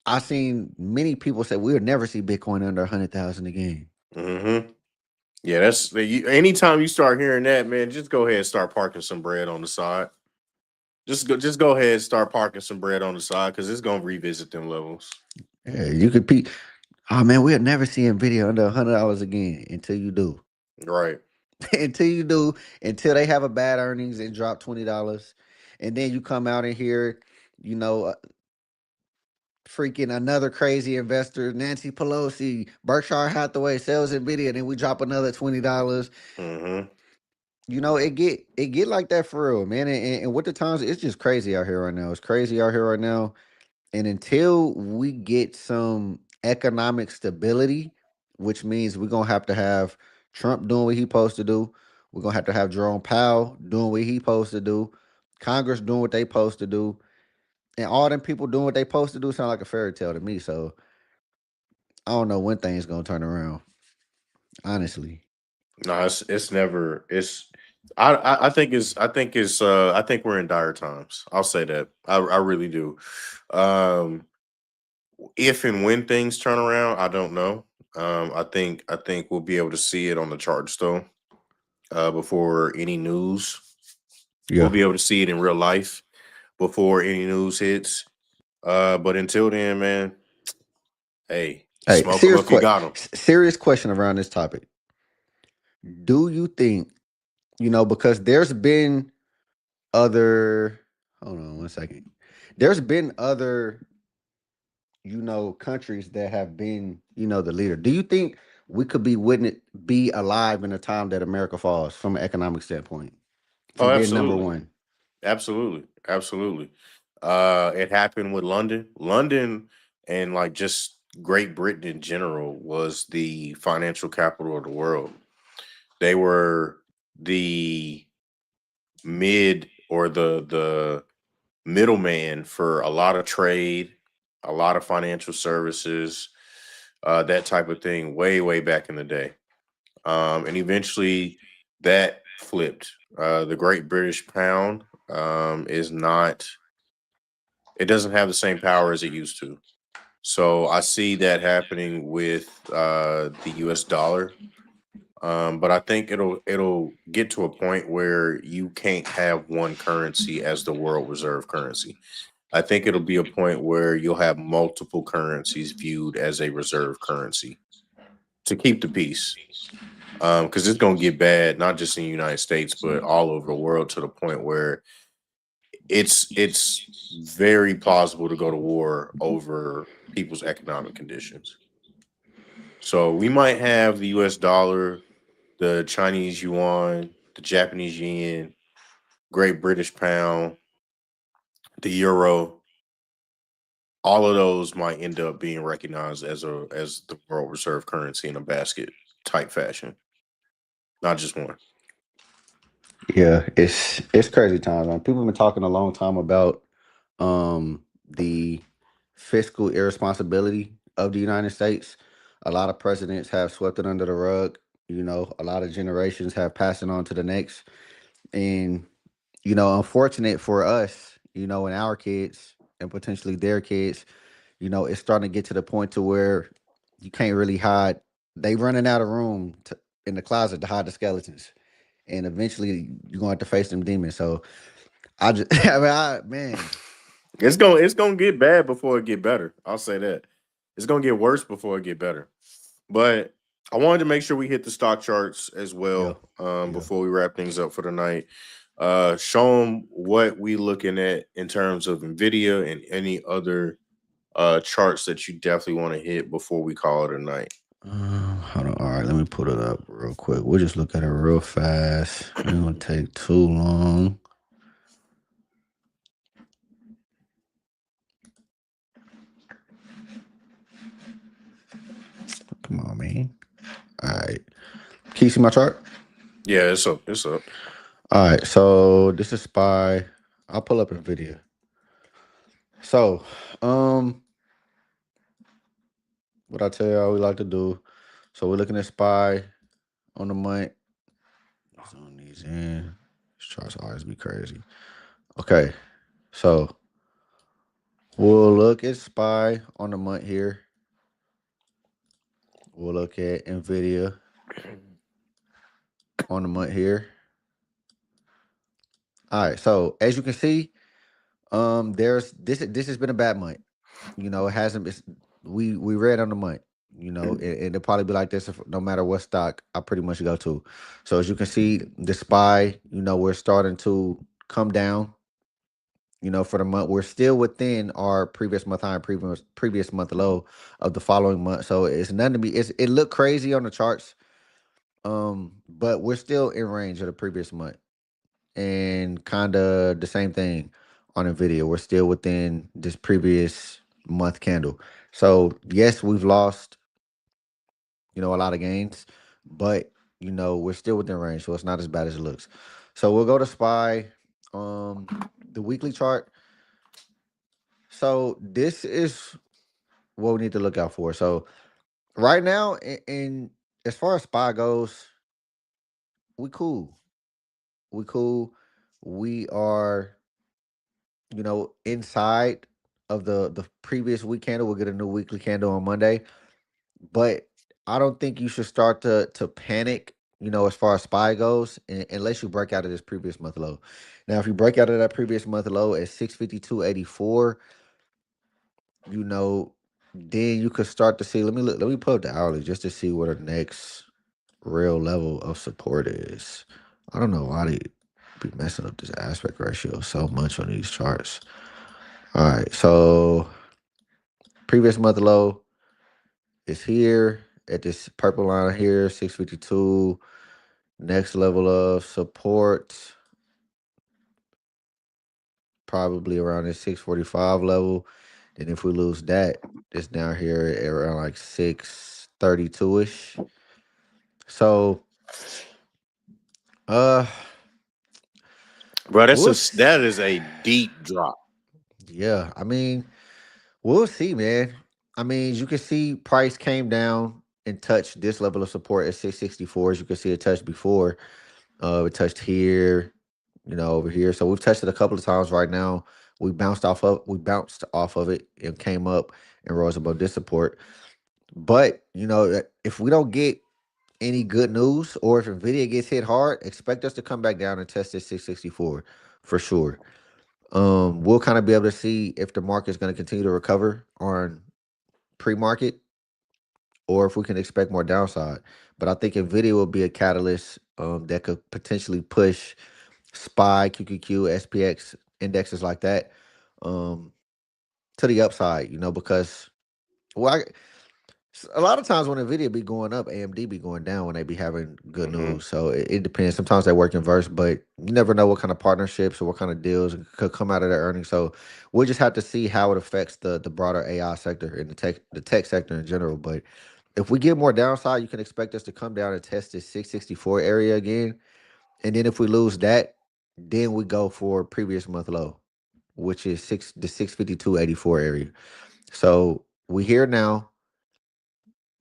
I seen many people say we'll never see Bitcoin under 100,000 again. Mm-hmm. Yeah, anytime you start hearing that, man, just go ahead and start parking some bread on the side. Just go ahead and start parking some bread on the side because it's gonna revisit them levels. Yeah, you could be. Oh man, we'll never see Nvidia under $100 again until you do. Right. until you do, until they have a bad earnings and drop $20, and then you come out and hear, you know, uh, freaking another crazy investor, Nancy Pelosi, Berkshire Hathaway sells Nvidia, and then we drop another $20. Mm-hmm. It get like that for real, man. And with the times, it's just crazy out here right now. It's crazy out here right now. And until we get some economic stability, which means we're gonna have to have Trump doing what he supposed to do. We're gonna have to have Jerome Powell doing what he supposed to do, Congress doing what they supposed to do, and all them people doing what they supposed to do sound like a fairy tale to me. So I don't know when things gonna turn around, honestly. No, it's never it's I think we're in dire times. I'll say that. I really do. Um if and when things turn around, I don't know. I think we'll be able to see it on the charts though, before any news. We'll Yeah. be able to see it in real life before any news hits. But until then, man, hey, Hey, smoke them if you got them. serious question around this topic. Do you think because there's been other hold on one second. There's been other, countries that have been, the leader. Do you think we could be alive in a time that America falls from an economic standpoint, Oh, from being number absolutely. one? Absolutely, absolutely. It happened with London. London and like just Great Britain in general was the financial capital of the world. They were the mid or the middleman for a lot of trade, a lot of financial services, that type of thing, way back in the day. And eventually that flipped. The Great British Pound is not it doesn't have the same power as it used to. So I see that happening with the US dollar. But I think it'll get to a point where you can't have one currency as the world reserve currency. I think it'll be a point where you'll have multiple currencies viewed as a reserve currency to keep the peace. Because it's going to get bad, not just in the United States, but all over the world to the point where it's very plausible to go to war over people's economic conditions. So we might have the US dollar, the Chinese yuan, the Japanese yen, Great British pound, the euro. All of those might end up being recognized as the world reserve currency in a basket type fashion, not just one. Yeah, it's crazy times, man. People have been talking a long time about the fiscal irresponsibility of the United States. A lot of presidents have swept it under the rug. You know, a lot of generations have passed it on to the next. And, you know, unfortunate for us, you know, and our kids and potentially their kids, you know, it's starting to get to the point to where you can't really hide. They running out of room in the closet to hide the skeletons. And eventually you're gonna have to face them demons. So I just man, It's gonna get bad before it get better. I'll say that. It's gonna get worse before it get better. But I wanted to make sure we hit the stock charts as yeah, well yeah. before we wrap things up for the night. Show them what we looking at in terms of Nvidia and any other charts that you definitely want to hit before we call it a night. Hold on. All right, let me put it up real quick. We'll just look at it real fast. It won't take too long. Come on, man. All right. Can you see my chart? Yeah, it's up. It's up. All right. So this is SPY. I'll pull up NVIDIA. So, what I tell y'all we like to do. So we're looking at SPY on the month. Zone these in. These charts always be crazy. Okay. So we'll look at SPY on the month here. We'll look at NVIDIA on the month here. All right. So as you can see, there's this has been a bad month. You know, it hasn't been. We read on the month. You know, and it'll probably be like this if, no matter what stock I pretty much go to. So as you can see, the SPY, you know, we're starting to come down. You know, for the month, we're still within our previous month high and previous month low of the following month. So it's nothing to be. It looked crazy on the charts, but we're still in range of the previous month, and kind of the same thing on Nvidia. We're still within this previous month candle. So yes, we've lost, you know, a lot of gains, but you know, we're still within range, so it's not as bad as it looks. So we'll go to SPY, the weekly chart. So this is what we need to look out for. So right now, in as far as SPY goes, we cool. We cool. We are, you know, inside of the previous week candle. We'll get a new weekly candle on Monday, but I don't think you should start to panic. You know, as far as SPY goes, unless you break out of this previous month low. Now, if you break out of that previous month low at 652.84, you know, then you could start to see. Let me look. Let me pull up the hourly just to see what our next real level of support is. I don't know why they be messing up this aspect ratio so much on these charts. All right, so previous month low is here at this purple line here, 652. Next level of support, probably around this 645 level. Then if we lose that, it's down here at around like 632-ish. So uh Bro, we'll that is a deep drop. yeah, I mean, we'll see, man. I mean, you can see price came down and touched this level of support at 664. As you can see, it touched before. It touched here, you know, over here. So we've touched it a couple of times right now. We bounced off of it and came up and rose above this support. But you know, if we don't get any good news, or if Nvidia gets hit hard, expect us to come back down and test this 664 for sure. We'll kind of be able to see if the market is going to continue to recover on pre-market, or if we can expect more downside. But I think Nvidia will be a catalyst that could potentially push SPY, QQQ, SPX indexes like that um, to the upside. You know, because well, a lot of times when Nvidia be going up, AMD be going down when they be having good Hmm. news. So it depends. Sometimes they work in verse, but you never know what kind of partnerships or what kind of deals could come out of their earnings. So we'll just have to see how it affects the broader AI sector and the tech sector in general. But if we get more downside, you can expect us to come down and test this 664 area again. And then if we lose that, then we go for previous month low, which is the 652.84 area. So we here now.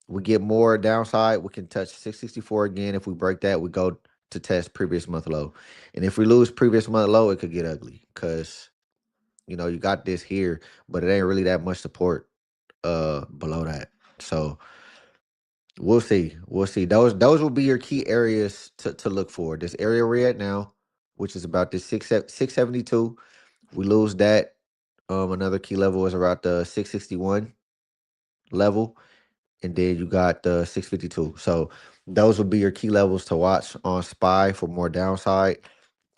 we get more downside, we can touch 664 again. If we break that, we go to test previous month low. And if we lose previous month low, it could get ugly because you got this here, but it ain't really that much support below that. So we'll see. We'll see. Those will be your key areas to look for. This area we're at now, which is about this 672. We lose that. Another key level is around the 661 level, and then you got the 652. So those would be your key levels to watch on SPY for more downside.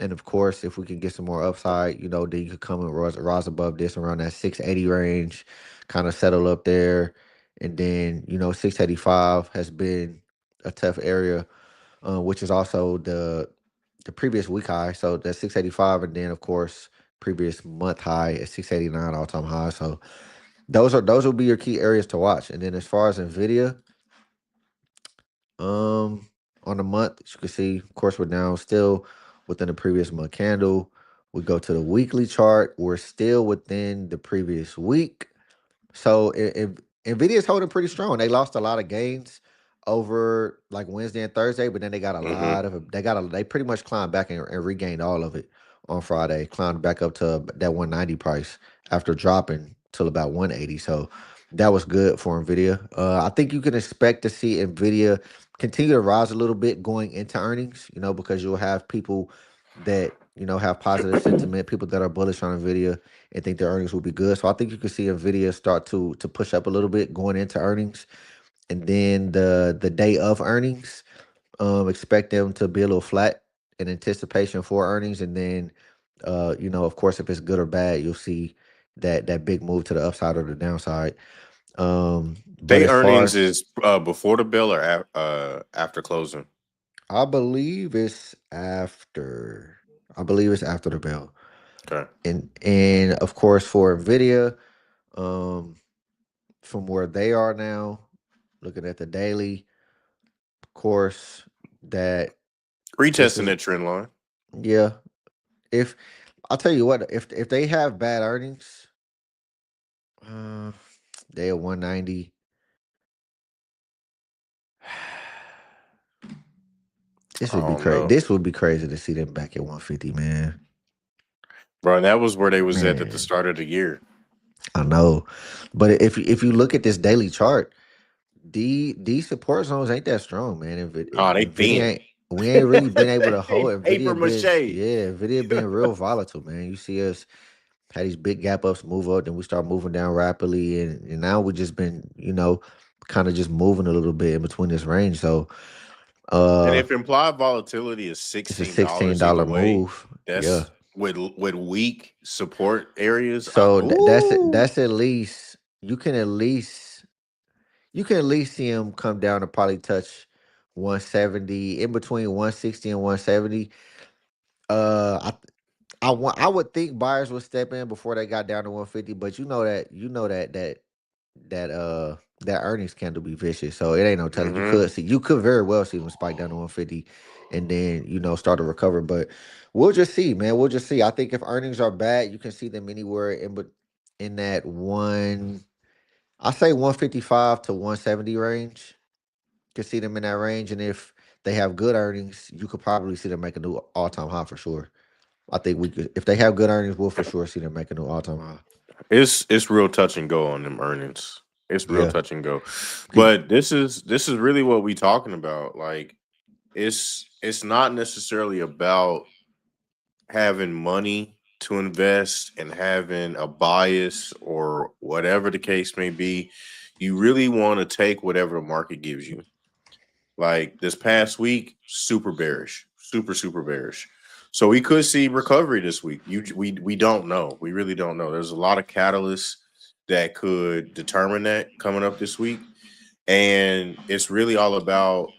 And of course, if we can get some more upside, then you could come and rise above this around that 680 range, kind of settle up there. And then, 685 has been a tough area, which is also the previous week high. So that's 685. And then, of course, previous month high at 689 all time high. So those will be your key areas to watch. And then as far as Nvidia, on the month, as you can see, of course, we're down still within the previous month candle. We go to the weekly chart, we're still within the previous week. So Nvidia is holding pretty strong. They lost a lot of gains over like Wednesday and Thursday, but then they got a Mm-hmm. lot of they pretty much climbed back and regained all of it on Friday. Climbed back up to that 190 price after dropping till about 180. So that was good for Nvidia. I think you can expect to see Nvidia continue to rise a little bit going into earnings. Because you'll have people that have positive sentiment, people that are bullish on Nvidia and think their earnings will be good. So I think you can see Nvidia start to push up a little bit going into earnings, and then the day of earnings, expect them to be a little flat in anticipation for earnings, and then of course, if it's good or bad, you'll see that big move to the upside or the downside. But Day as far earnings as is before the bell or after closing. I believe it's after. I believe it's after the bell. Okay. And of course for Nvidia, um, from where they are now, looking at the daily, of course, that this Retesting is that trend line. yeah. If I'll tell you what, if they have bad earnings, uh, they at 190. This would I be don't crazy. know, This would be crazy to see them back at 150, man. bro. And that was where they was at the Man, start of the year. I know, but if you look at this daily chart, these support zones ain't that strong, man. Nah, they Nvidia thin. ain't we ain't really been able to They hold paper mache. Nvidia being real volatile, man. You see us had these big gap ups move up, then we start moving down rapidly, and now we just been, kind of just moving a little bit in between this range. So And uh if implied volatility is it's a $16 either $16 way, move. Yeah. that's with weak support areas. So Ooh, that's at least you can at least see him come down to probably touch 170 in between 160 and 170. Uh I would think buyers would step in before they got down to 150, but that earnings candle be vicious. So it ain't no telling. mm-hmm. You could very well see them spike down to 150 and then, start to recover. But we'll just see, man. We'll just see. I think if earnings are bad, you can see them anywhere in that I say 155 to 170 range. You can see them in that range. And if they have good earnings, you could probably see them make a new all-time high for sure. I think we could, if they have good earnings, we'll for sure see them make a new all-time high. It's real touch and go on them earnings. It's real Yeah. touch and go. Could- But this is really what we talking about. Like it's not necessarily about having money to invest and having a bias or whatever the case may be. You really want to take whatever the market gives you. Like this past week, super bearish, super bearish. So we could see recovery this week. We don't know. We really don't know. There's a lot of catalysts that could determine that coming up this week, and it's really all about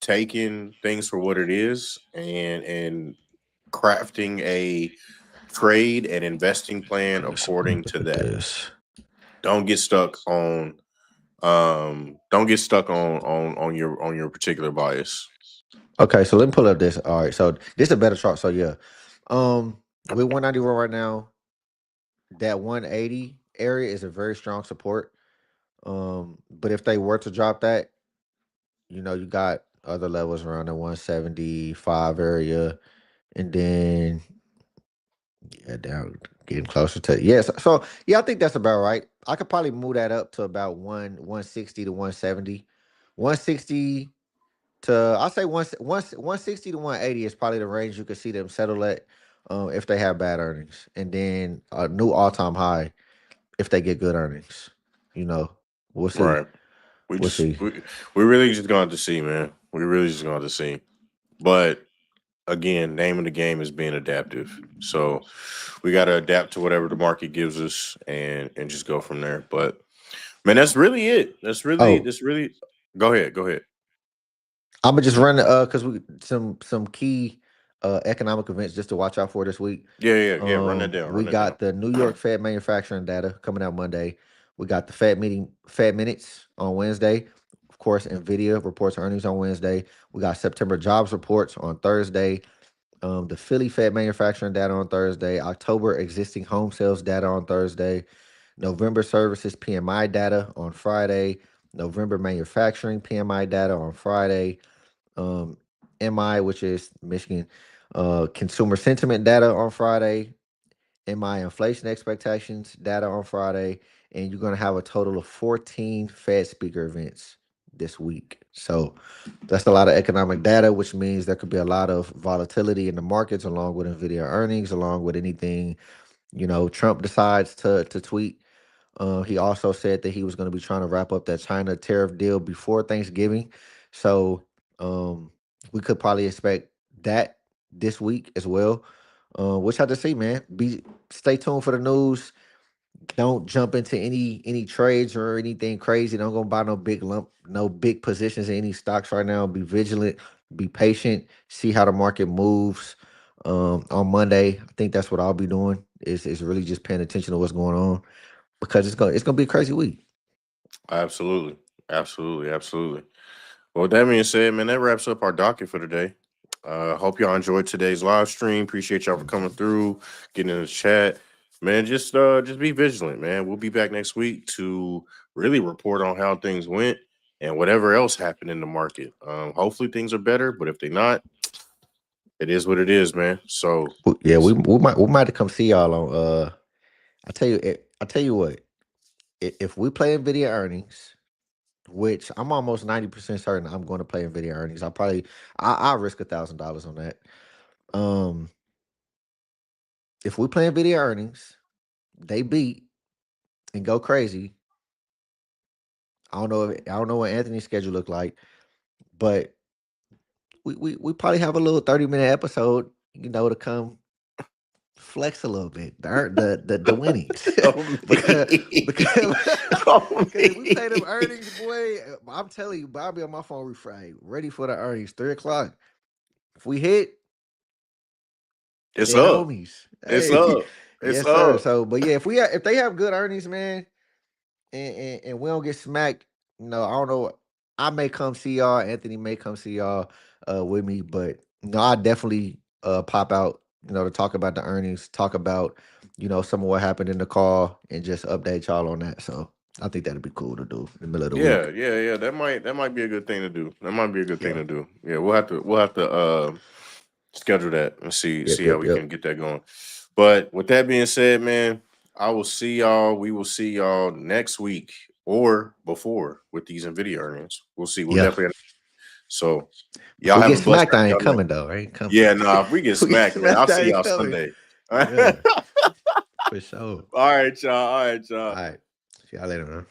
taking things for what it is and crafting a trade and investing plan Let me according look to at that. this. Don't get stuck on don't get stuck on your particular bias. Okay, so let me pull up this. All right, so this is a better chart. So yeah, um, with 191 right now, that 180 area is a very strong support. But if they were to drop that, you got other levels around the 175 area, and then yeah, down getting closer to yes. So yeah, I think that's about right. I could probably move that up to about 160 to 170. 160 to I say 160 to 180 is probably the range you could see them settle at if they have bad earnings. And then a new all-time high if they get good earnings. You know, we'll see. Right. We We'll just see. we really just going to see, man. We really just going to see. But again, name of the game is being adaptive. So we got to adapt to whatever the market gives us and just go from there. But man, that's really it. Oh, That's really. Go ahead. Go ahead. I'm gonna just run because we some key economic events just to watch out for this week. Yeah. Run that down. We Run that down. got the New York Fed manufacturing data coming out Monday. We got the Fed minutes on Wednesday. Of course, Nvidia reports earnings on Wednesday. We got September jobs reports on Thursday. The Philly Fed manufacturing data on Thursday. October existing home sales data on Thursday. November services PMI data on Friday. November manufacturing PMI data on Friday. MI, which is Michigan consumer sentiment data on Friday, MI inflation expectations data on Friday, and you're going to have a total of 14 Fed speaker events this week. So that's a lot of economic data, which means there could be a lot of volatility in the markets along with Nvidia earnings, along with anything, Trump decides to tweet. He also said that he was going to be trying to wrap up that China tariff deal before Thanksgiving. So we could probably expect that this week as well. Which I have to see, man. Stay tuned for the news. Don't jump into any trades or anything crazy. Don't go buy no big positions in any stocks right now. Be vigilant, be patient, see how the market moves. On Monday, I think that's what I'll be doing. Is really just paying attention to what's going on because it's gonna be a crazy week. Absolutely. Absolutely. Well, with that being said, man, that wraps up our docket for today. Hope y'all enjoyed today's live stream. Appreciate y'all for coming through, getting in the chat. Man, just be vigilant, man. We'll be back next week to really report on how things went and whatever else happened in the market. Hopefully things are better, but if they're not, it is what it is, man. So Yeah, we might have come see y'all on. I tell you what. If we play Nvidia earnings, which I'm almost 90% certain I'm going to play Nvidia earnings, I'll risk $1,000 on that. If we play Nvidia earnings, they beat and go crazy. I don't know what Anthony's schedule look like, but we probably have a little 30-minute episode, to come flex a little bit. The winnings. because if we play them earnings, boy, I'm telling you, I'll be on my phone ready for the earnings. 3:00. If we hit, it's dead up. homies. It's Hey, up. It's yes, sir. up. So, but yeah, if they have good earnings, man, and we don't get smacked, I don't know. I may come see y'all. Anthony may come see y'all with me, but I definitely pop out, to talk about the earnings, talk about, some of what happened in the call, and just update y'all on that. So I think that'd be cool to do in the middle of the week. Yeah. That might be a good thing to do. That might be a good thing Yeah. to do. Yeah, we'll have to schedule that and see how we Yep. can get that going. But with that being said, man, we will see y'all next week or before with these Nvidia earnings. We'll see. We'll Yeah. definitely. So If y'all we have get a blessed smacked, I ain't y'all coming though. I ain't coming. Yeah, if we get If we get smacked, man, I'll smacked, I see ain't y'all coming. Sunday. Yeah. For sure. All right, y'all. All right. See y'all later, man.